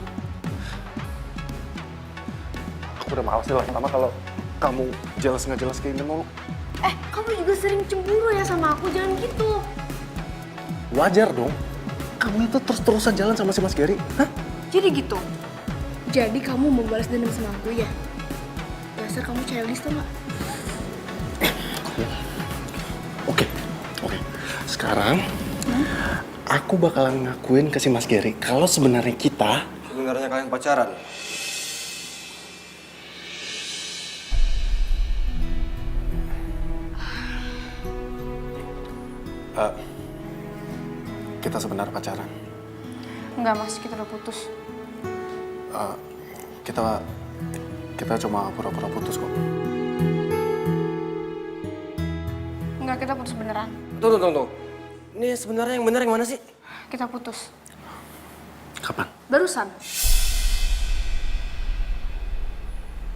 Aku udah males deh lama-lama kalau kamu jelas nggak jelas kayak gini mulu. Kamu juga sering cemburu ya sama aku, jangan gitu. Wajar dong. Kamu itu terus-terusan jalan sama si Mas Gary. Hah? Jadi gitu. Jadi kamu mau balas dendam sama aku ya? Dasar kamu childish tuh nggak? Oke. Sekarang aku bakalan ngakuin ke si Mas Gary kalau sebenarnya kita Sebenarnya kalian pacaran? kita sebenarnya pacaran. Enggak mas, kita udah putus. Kita cuma pura-pura putus kok. Enggak, kita putus beneran. Tunggu. Ini sebenarnya yang benar yang mana sih? Kita putus. Kapan? Barusan.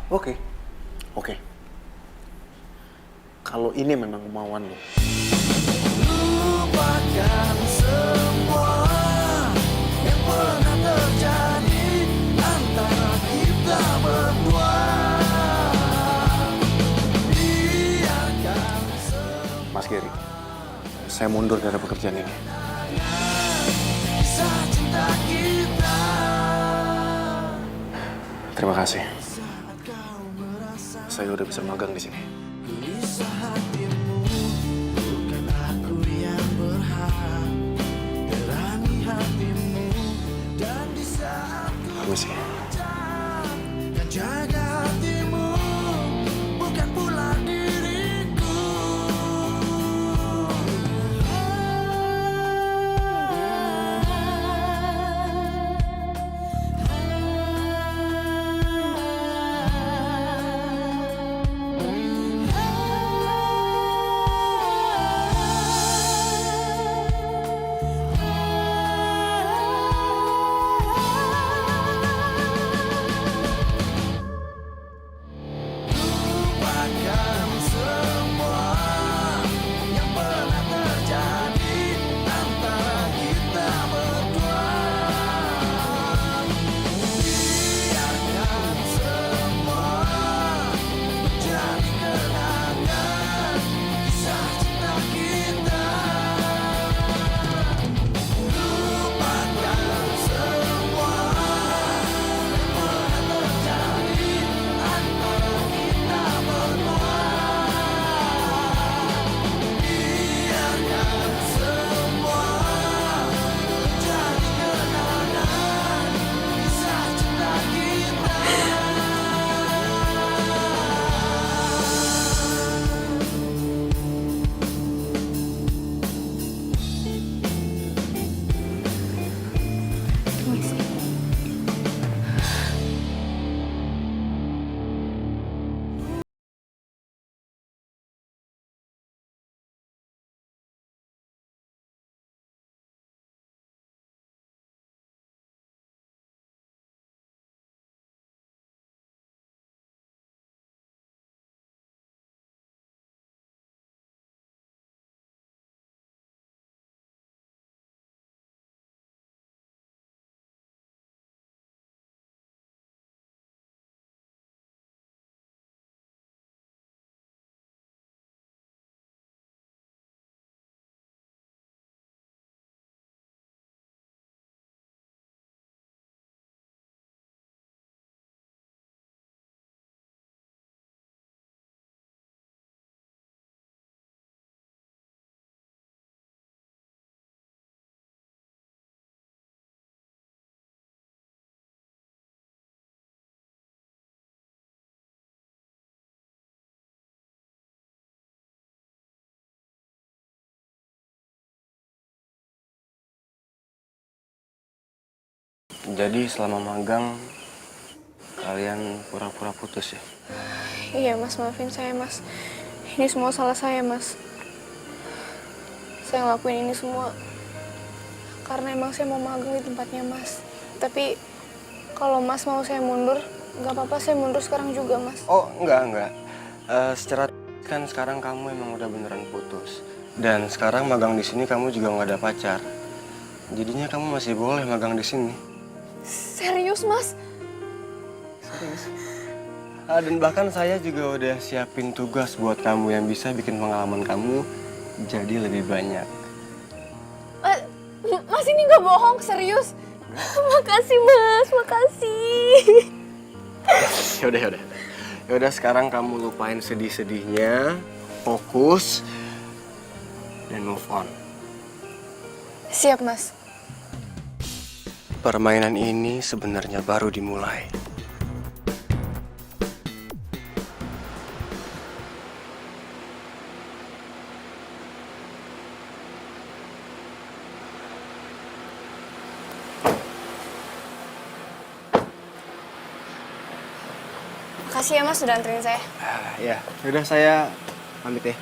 Oke. Kalau ini memang kemauan lo. Lupakan semua yang pernah terjadi antara kita berdua. Biarkan Mas Gary, saya mundur dari pekerjaan ini. kisah cinta kita. Terima kasih. Saya udah bisa magang di sini. Gelisah hatimu, bukan aku yang berhak terangi hatimu. Dan di saat Permisi. kan jaga hatimu, bukan pula diriku. Lupakan semua yang pernah terjadi antara kita berdua. Biarkan semua menjadi kenangan kisah cinta kita. Lupakan semua yang pernah terjadi antara kita berdua. Biarkan semua menjadi kenangan kisah cinta kita. Jadi selama magang kalian pura-pura putus ya? Iya mas, maafin saya mas. Ini semua salah saya mas. Saya ngelakuin ini semua karena emang saya mau magang di tempatnya mas. Tapi kalau mas mau saya mundur, nggak apa-apa, saya mundur sekarang juga mas. Oh enggak. Secara kan sekarang kamu emang udah beneran putus. Dan sekarang magang di sini kamu juga nggak ada pacar. Jadinya kamu masih boleh magang di sini. Serius, Mas? Serius. Dan bahkan saya juga udah siapin tugas buat kamu yang bisa bikin pengalaman kamu jadi lebih banyak. Mas ini nggak bohong, serius. Makasih, Mas. Makasih. Yaudah sekarang kamu lupain sedih-sedihnya, fokus, dan move on. Siap, Mas. Permainan ini sebenarnya baru dimulai. Makasih ya, Mas, sudah anterin saya. Ya, yaudah saya pamit ya.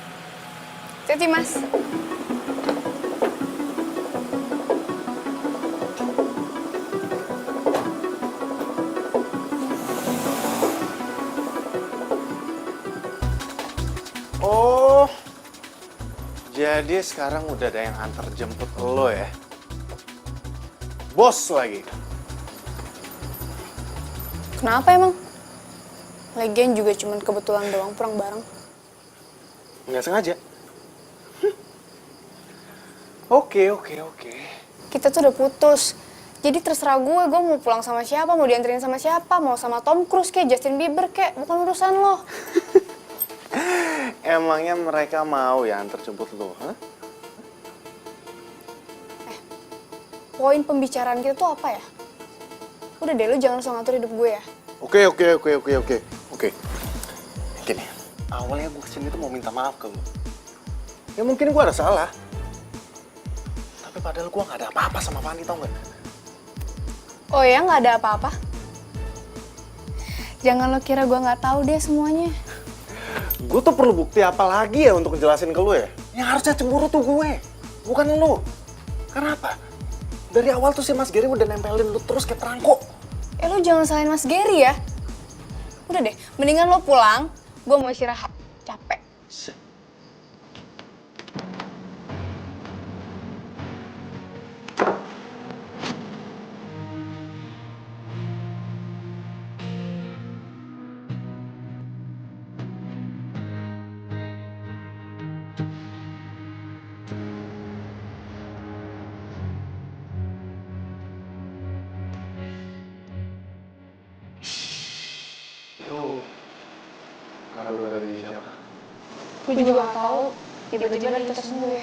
Hati-hati, Mas. Oh, jadi sekarang udah ada yang antar jemput lo ya? Bos lagi? Kenapa emang? Lagian juga cuman kebetulan doang pulang bareng. Nggak sengaja? Oke. Kita tuh udah putus. Jadi terserah gue mau pulang sama siapa, mau dianterin sama siapa, mau sama Tom Cruise kayak Justin Bieber kayak, bukan urusan lo. Emangnya mereka mau ya antar jemput lo? Huh? Poin pembicaraan kita tuh apa ya? Udah deh, lo jangan langsung ngatur hidup gue ya. Oke. Gini, awalnya gue kesini tuh mau minta maaf ke lo. Ya mungkin gue ada salah. Tapi padahal gue gak ada apa-apa sama Fanny, tau gak? Oh ya, nggak ada apa-apa? Jangan lo kira gue nggak tahu deh semuanya. Gue tuh perlu bukti apa lagi ya untuk ngejelasin ke lo ya? Yang harusnya cemburu tuh gue, bukan lo. Kenapa? Dari awal tuh si Mas Gary udah nempelin lo terus kayak perangko. Lo jangan salahin Mas Gary ya. Udah deh, mendingan lo pulang. Gue mau istirahat, capek. Kalau dari siapa? Gue juga gak tahu. Tiba-tiba dari tas gue.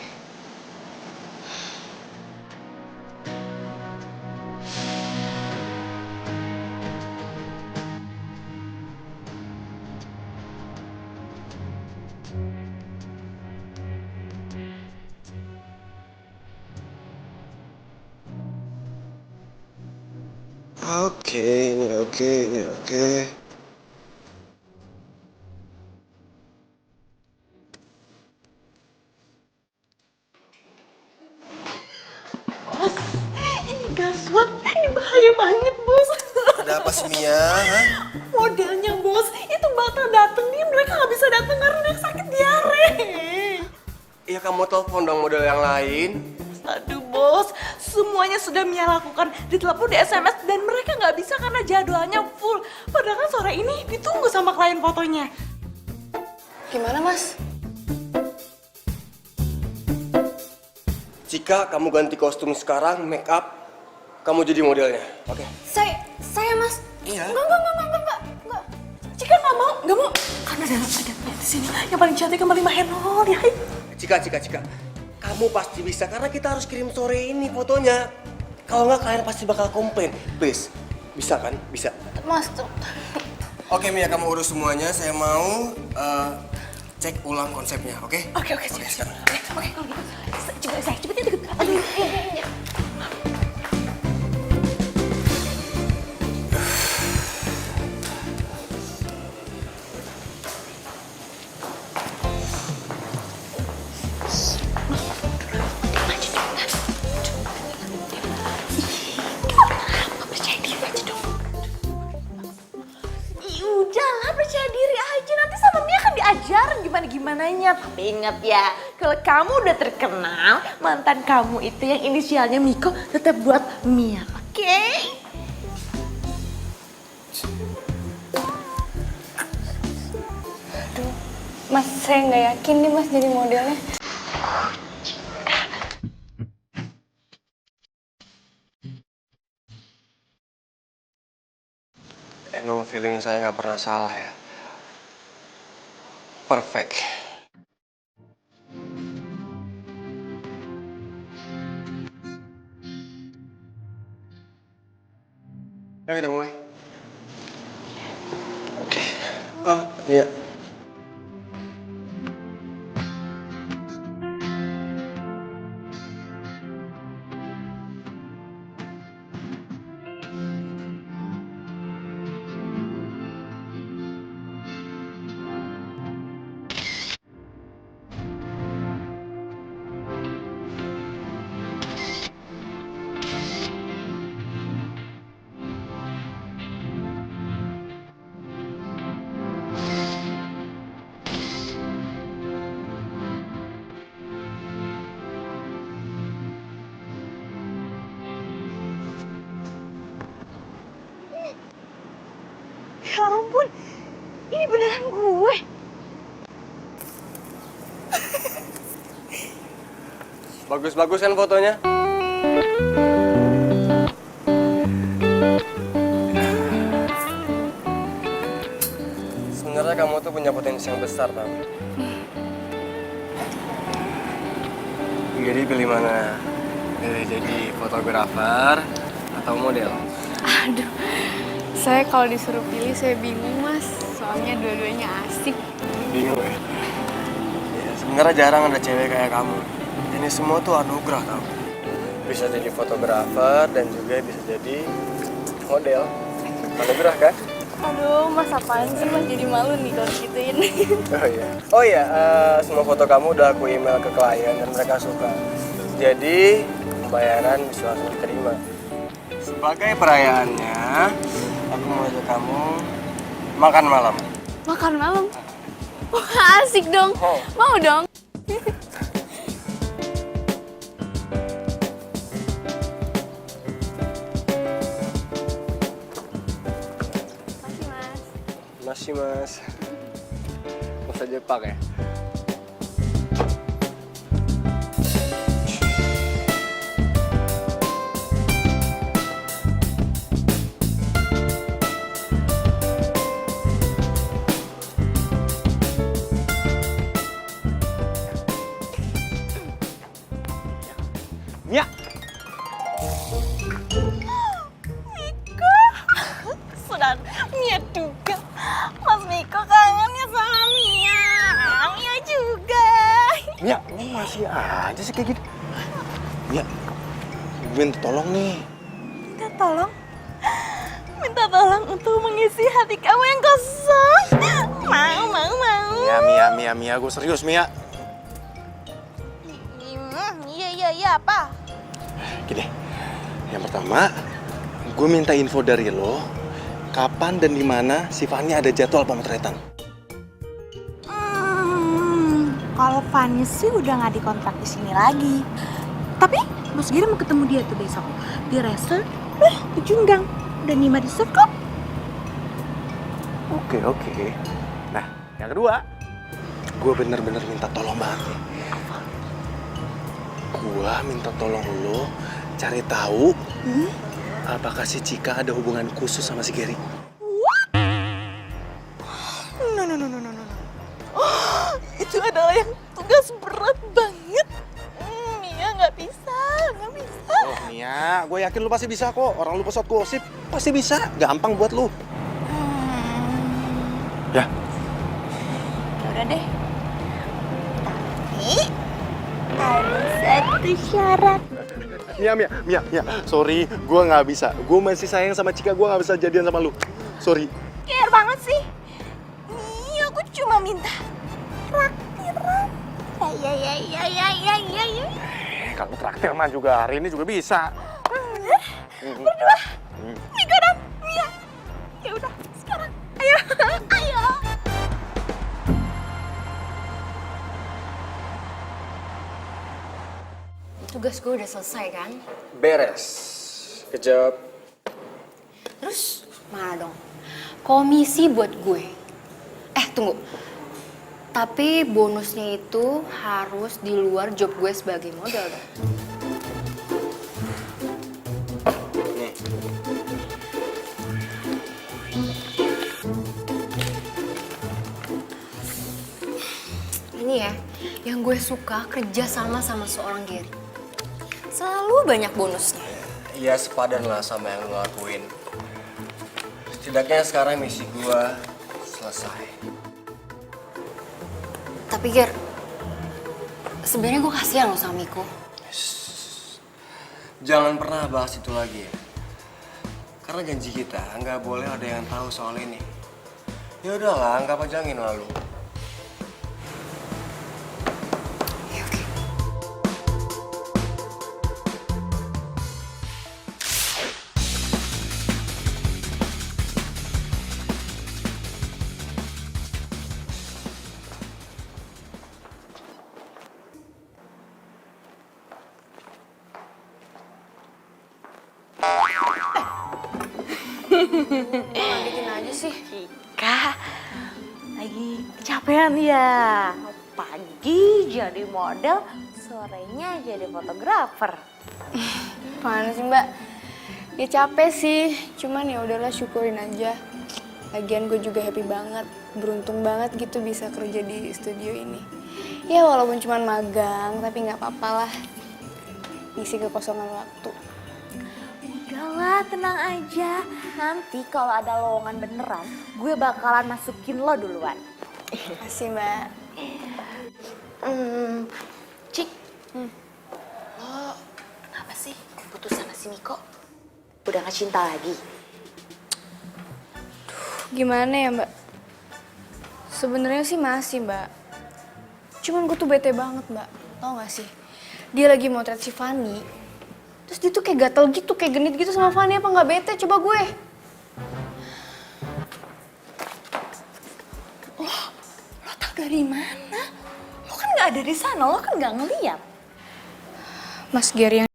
Oke. Gaswat, ini bahaya banget, Bos. Ada apa sih, Mia? Hah? Modelnya, Bos, itu bakal dateng nih, mereka nggak bisa dateng karena dia sakit diare. Ya kamu telepon dong model yang lain. Aduh, Bos, semuanya sudah Mia lakukan, ditelepon, di SMS, dan mereka nggak bisa karena jadwalnya full. Padahal kan sore ini ditunggu sama klien fotonya. Gimana, Mas? Cika, kamu ganti kostum sekarang, make up, kamu jadi modelnya, oke? Saya, Mas. Iya. Enggak. Cika nggak mau. Karena ada di sini yang paling cantik yang paling mahal ya. Cika. Kamu pasti bisa, karena kita harus kirim sore ini fotonya. Kalau nggak, kalian pasti bakal komplain. Please, bisa kan? Bisa. Mas, tuh. Oke, Mia, kamu urus semuanya. Saya mau cek ulang konsepnya, oke? Oke, sekarang. Oke, kalau gitu. Saya cepet deket. Aduh, iya. Udahlah, percaya diri aja. Nanti sama Mia kan diajarin gimana-gimananya. ingat, tapi ingat ya, kalau kamu udah terkenal, mantan kamu itu yang inisialnya Miko tetap buat Mia, oke? Mas, saya nggak yakin nih Mas jadi modelnya. Emang feeling saya nggak pernah salah ya. Perfect. Ya kita mulai. Oke. Oh iya. Ya ampun, ini beneran gue. Bagus-bagus kan fotonya? Sebenarnya kamu tuh punya potensi yang besar, tau? Jadi pilih mana? Pilih jadi fotografer atau model? Aduh, saya kalau disuruh pilih saya bingung Mas. Soalnya dua-duanya asik. Bingung ya? Ya sebenarnya jarang ada cewek kayak kamu. Ini semua tuh anugerah tau. Bisa jadi fotografer dan juga bisa jadi model. Anugerah kan? Aduh, Mas apaan sih Mas jadi malu nih kalau gituin. Oh iya, semua foto kamu udah aku email ke klien dan mereka suka. Jadi pembayaran bisa langsung diterima. Sebagai perayaannya, aku mau ajak kamu makan malam. Makan malam? Wah asik dong, mau dong. Masih mas. Masa Jepang ya? Mia! Miko, sudah Mia juga. Mas Miko kangennya sama Mia. Mia juga. Mia, ini masih aja sih kayak gitu. Mia, gue minta tolong nih. Minta tolong? Minta tolong untuk mengisi hati kamu yang kosong. Mau. Mia, gue serius, Mia. Iya, apa? Gini, yang pertama, gue minta info dari lo, kapan dan di mana si Fanny ada jadwal pemotretan. Kalau Fanny sih udah nggak dikontrak di sini lagi. Tapi Mas Giri mau ketemu dia tuh besok di resort. Di Junggang. Udah Nima di resort kok. Oke. Nah, yang kedua, gue bener-bener minta tolong banget nih. Gue minta tolong lo cari tahu apakah si Cika ada hubungan khusus sama si Gary. No. Itu adalah yang tugas berat banget. Mia nggak bisa. Oh Mia, gue yakin lu pasti bisa kok. Orang lu pesat gosip, pasti bisa. Gampang buat lu. Ya. Udah deh. Tapi ada satu syarat. Mia. Sorry, gue nggak bisa. Gue masih sayang sama Cika, gue nggak bisa jadian sama lu. Sorry. Care banget sih. Nih, aku cuma minta traktiran. Ya. Kalau traktir mah juga hari ini juga bisa. Berdua. Miko dan Mia. Ya udah, sekarang. Ayo. tugas gue udah selesai kan? Beres. Kejawab. Terus mana dong? Komisi buat gue. Tunggu. Tapi bonusnya itu harus di luar job gue sebagai model dong. Nih. Ini ya, yang gue suka kerja sama seorang Gary. Selalu banyak bonusnya. Iya, sepadan lah sama yang lo lakuin. Setidaknya sekarang misi gue selesai. Tapi Ger, sebenarnya gue kasihan loh sama Miko. Jangan pernah bahas itu lagi ya. Karena janji kita nggak boleh ada yang tahu soal ini. Ya udahlah, nggak pajangin lalu. Ya oke. Bikin aja sih. Cika, lagi kecapean ya. Pagi jadi model, sorenya jadi fotografer. Mana sih Mbak? Ya capek sih, cuman ya udahlah syukurin aja. Lagian gue juga happy banget, beruntung banget gitu bisa kerja di studio ini. Ya walaupun cuman magang, tapi nggak apa-apa lah. Isi kekosongan waktu. Udahlah, tenang aja. Nanti kalau ada lowongan beneran, gue bakalan masukin lo duluan. Makasih Mbak. Cik, lo kenapa sih putus sama si Miko? Udah gak cinta lagi? Gimana ya Mbak? Sebenarnya sih masih Mbak. Cuman gue tuh bete banget Mbak. Tau gak sih? Dia lagi motret si Fanny. Terus dia tuh kayak gatel gitu, kayak genit gitu sama Fanny. Apa gak bete? Coba gue. Lo tau dari mana? Lo kan gak ada di sana, lo kan gak ngeliat. Mas Gary yang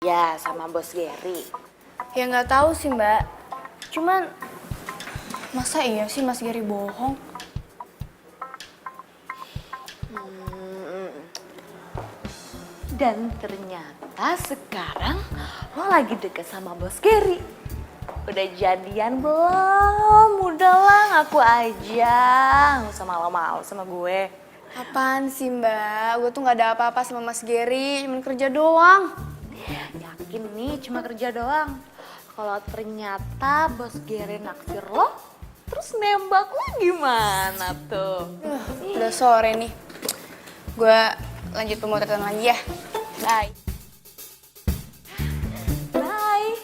Ya, sama bos Gary. ya nggak tahu sih Mbak. Cuman masa iya sih Mas Gary bohong? Dan ternyata sekarang lo lagi deket sama bos Gary. Udah jadian belum? Udahlah ngaku aja. Nggak usah malu-malu sama gue. Apaan sih Mbak? Gue tuh nggak ada apa-apa sama Mas Gary, cuman kerja doang. Yakin nih cuma kerja doang. Kalau ternyata bos Gary naksir lo, terus nembak lo gimana tuh? Udah sore nih. Gue lanjut pemotretan lagi ya. Bye. Bye.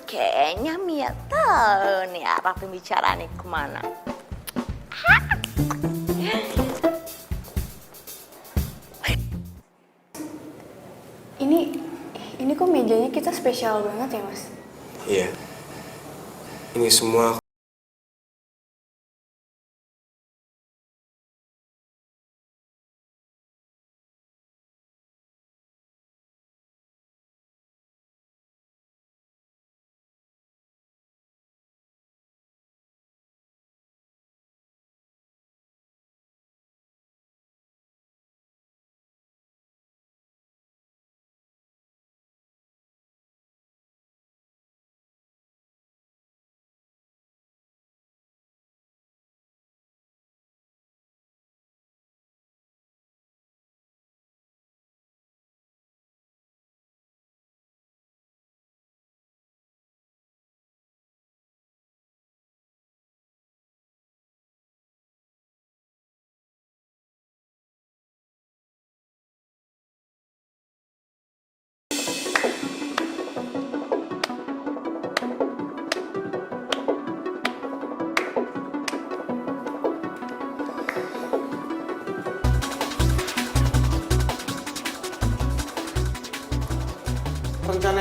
Kayaknya Mia tahu nih arah pembicaraannya kemana. Ini kok mejanya kita spesial banget ya Mas? Iya. Ini semua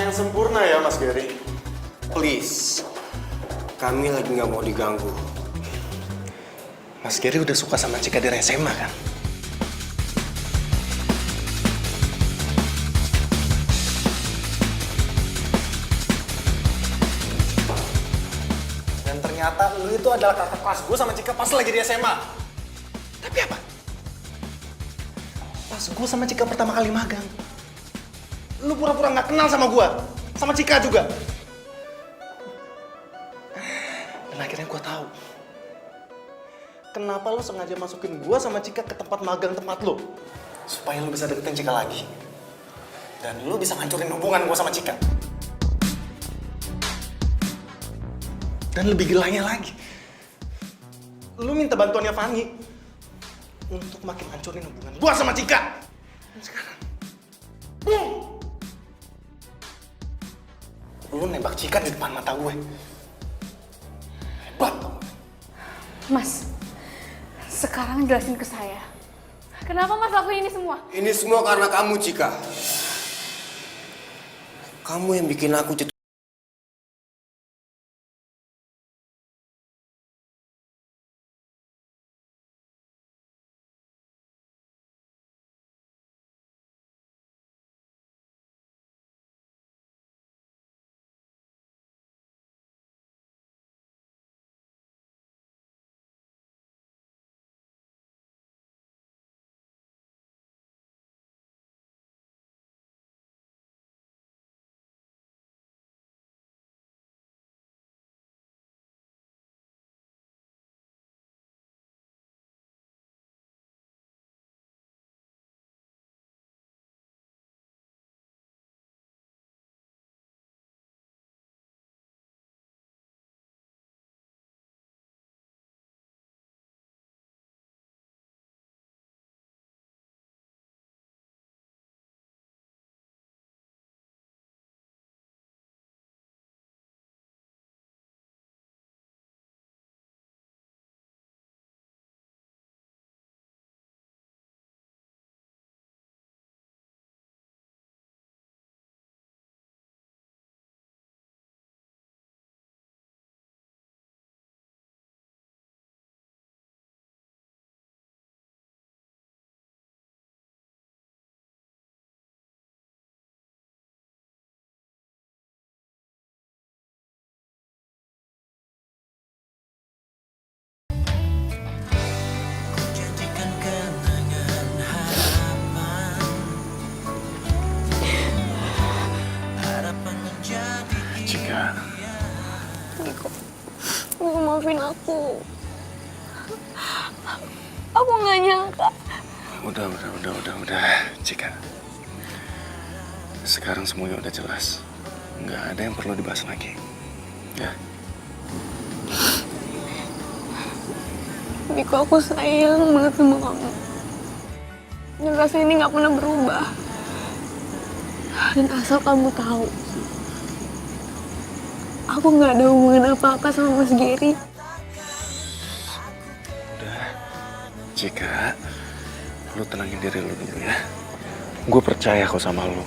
yang sempurna ya, Mas Gary. Please, kami lagi nggak mau diganggu. Mas Gary udah suka sama Cika dari SMA kan? Dan ternyata lu itu adalah kakak kelas gue sama Cika pas lagi di SMA. Tapi apa? Pas gue sama Cika pertama kali magang, lu pura-pura nggak kenal sama gue, sama Cika juga. Dan akhirnya gue tahu kenapa lu sengaja masukin gue sama Cika ke tempat magang tempat lu, supaya lu bisa deketin Cika lagi, dan lu bisa ngancurin hubungan gue sama Cika. Dan lebih gilanya lagi, lu minta bantuannya Fanny untuk makin hancurin hubungan gua sama Cika. Dan sekarang, boom! Lu nembak Cika di depan mata gue. Hebat kamu. Mas, sekarang jelasin ke saya. Kenapa Mas lakuin ini semua? Ini semua karena kamu, Cika. Kamu yang bikin aku jatuh. Cika, Miko maafin aku. Aku nggak nyangka. udah, Cika. Sekarang semuanya udah jelas. Nggak ada yang perlu dibahas lagi. Ya. Miko, aku sayang banget sama kamu. Dan rasa ini nggak pernah berubah. Dan asal kamu tahu, aku nggak ada hubungan apa-apa sama Mas Gary. Udah, Cika, lu tenangin diri lu dulu ya. Gue percaya kok sama lu.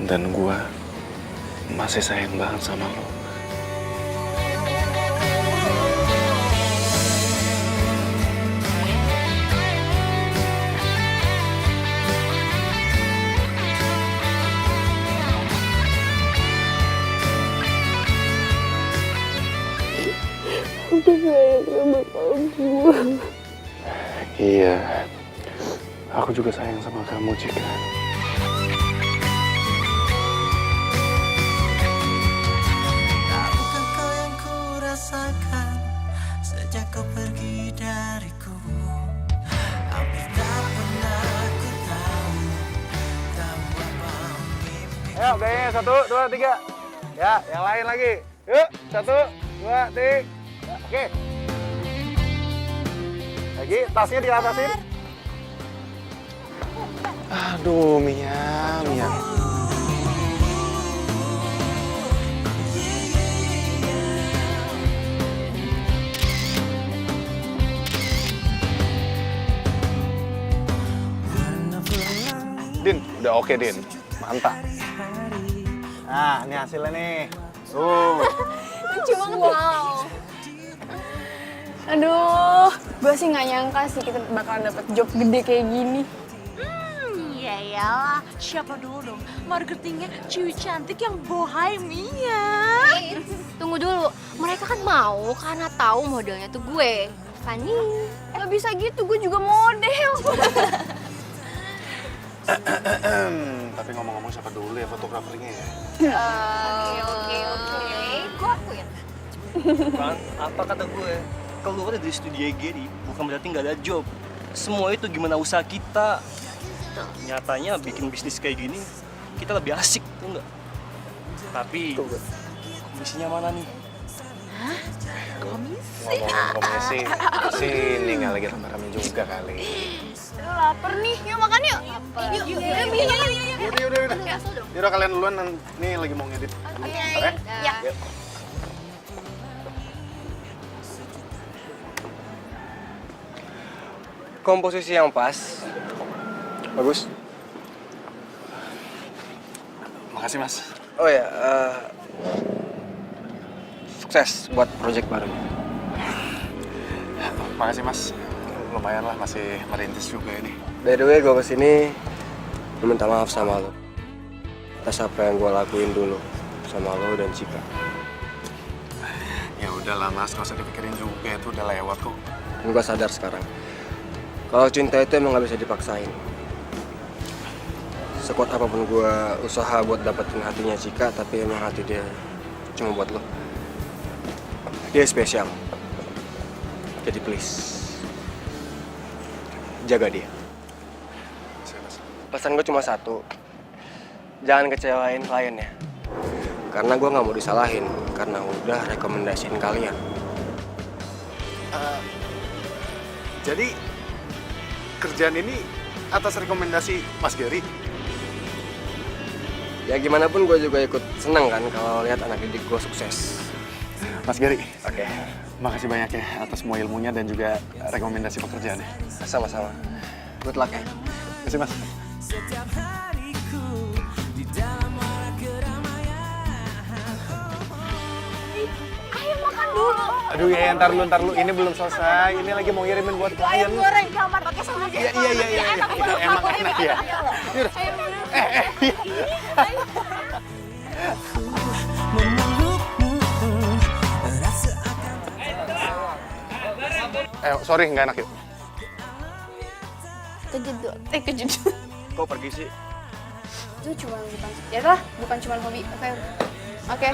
Dan gue masih sayang banget sama lu. Aku sayang sama kamu. Iya, aku juga sayang sama kamu, Cika. Tahukah kau yang ku rasakan sejak kau pergi dariku? Hampir tak pernah ku tahu apa mimpi. Ayo, gayanya 1, 2, 3. Ya, yang lain lagi. Yuk, 1, 2, 3. Oke. Lagi, tasnya diatasin. Aduh, Mia. Warna pelangi Din, udah oke, Din. Mantap. hari Nah, ini hasilnya nih. Tuh. Lucu banget. Wow. Aduh, gue sih nggak nyangka sih kita bakalan dapet job gede kayak gini. Iya iyalah, siapa dulu dong marketingnya cewek cantik yang bohemia. Tunggu dulu, mereka kan mau karena tahu modelnya tuh gue, Fanny. Gak bisa gitu, gue juga model. Tapi ngomong-ngomong siapa dulu ya fotografernya ya? Oke. Gue akuin. Kan, apa kata gue? Keluar dari studio Gary bukan berarti nggak ada job. Semua itu gimana usaha kita. Nyatanya bikin bisnis kayak gini, kita lebih asik, tuh nggak? Tapi, komisinya mana nih? Ngomong-ngomong komisi, sini nggak lagi rame-rame juga kali. Aduh, lapar nih. Yuk makan yuk. Yuk. Yaudah kalian duluan, nih lagi mau ngedit. Oke? Ya. Yuk. Komposisi yang pas. Bagus. Makasih mas. Oh ya, sukses buat project baru. Makasih mas. Lumayan lah, masih merintis juga ini. By the way, gue kesini minta maaf sama lo atas apa yang gue lakuin dulu sama lo dan Cika. Ya udahlah mas, nggak usah dipikirin juga, itu udah lewat kok. Gue sadar sekarang kalau cinta itu emang gak bisa dipaksain. Sekuat apapun gue usaha buat dapetin hatinya Cika, tapi emang hati dia cuma buat lo. Dia spesial. Jadi please, jaga dia. Pesan gue cuma satu, jangan kecewain kliennya. Karena gue gak mau disalahin, karena udah rekomendasiin kalian. Jadi kerjaan ini atas rekomendasi Mas Gary? Ya gimana pun gue juga ikut seneng kan kalau lihat anak didik gue sukses. Mas Gary, oke. Makasih banyak ya atas semua ilmunya dan juga rekomendasi pekerjaannya. Sama-sama. Good luck ya. Terima kasih mas. Setiap hariku di dalam warak keramaian. Ayo makan dulu. Aduh ya, ntar lu. Ini belum selesai. Ini lagi mau ngirimin buat klien. Goreng kamar pakai sambal Iya. Emang enak ya. Yaudah. Sorry, nggak enak yuk. Kejedut. Kok pergi sih? Itu cuma bukan, ya lah, bukan cuma hobi. Oke.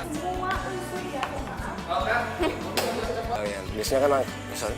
Oh ya, biasanya kan misalnya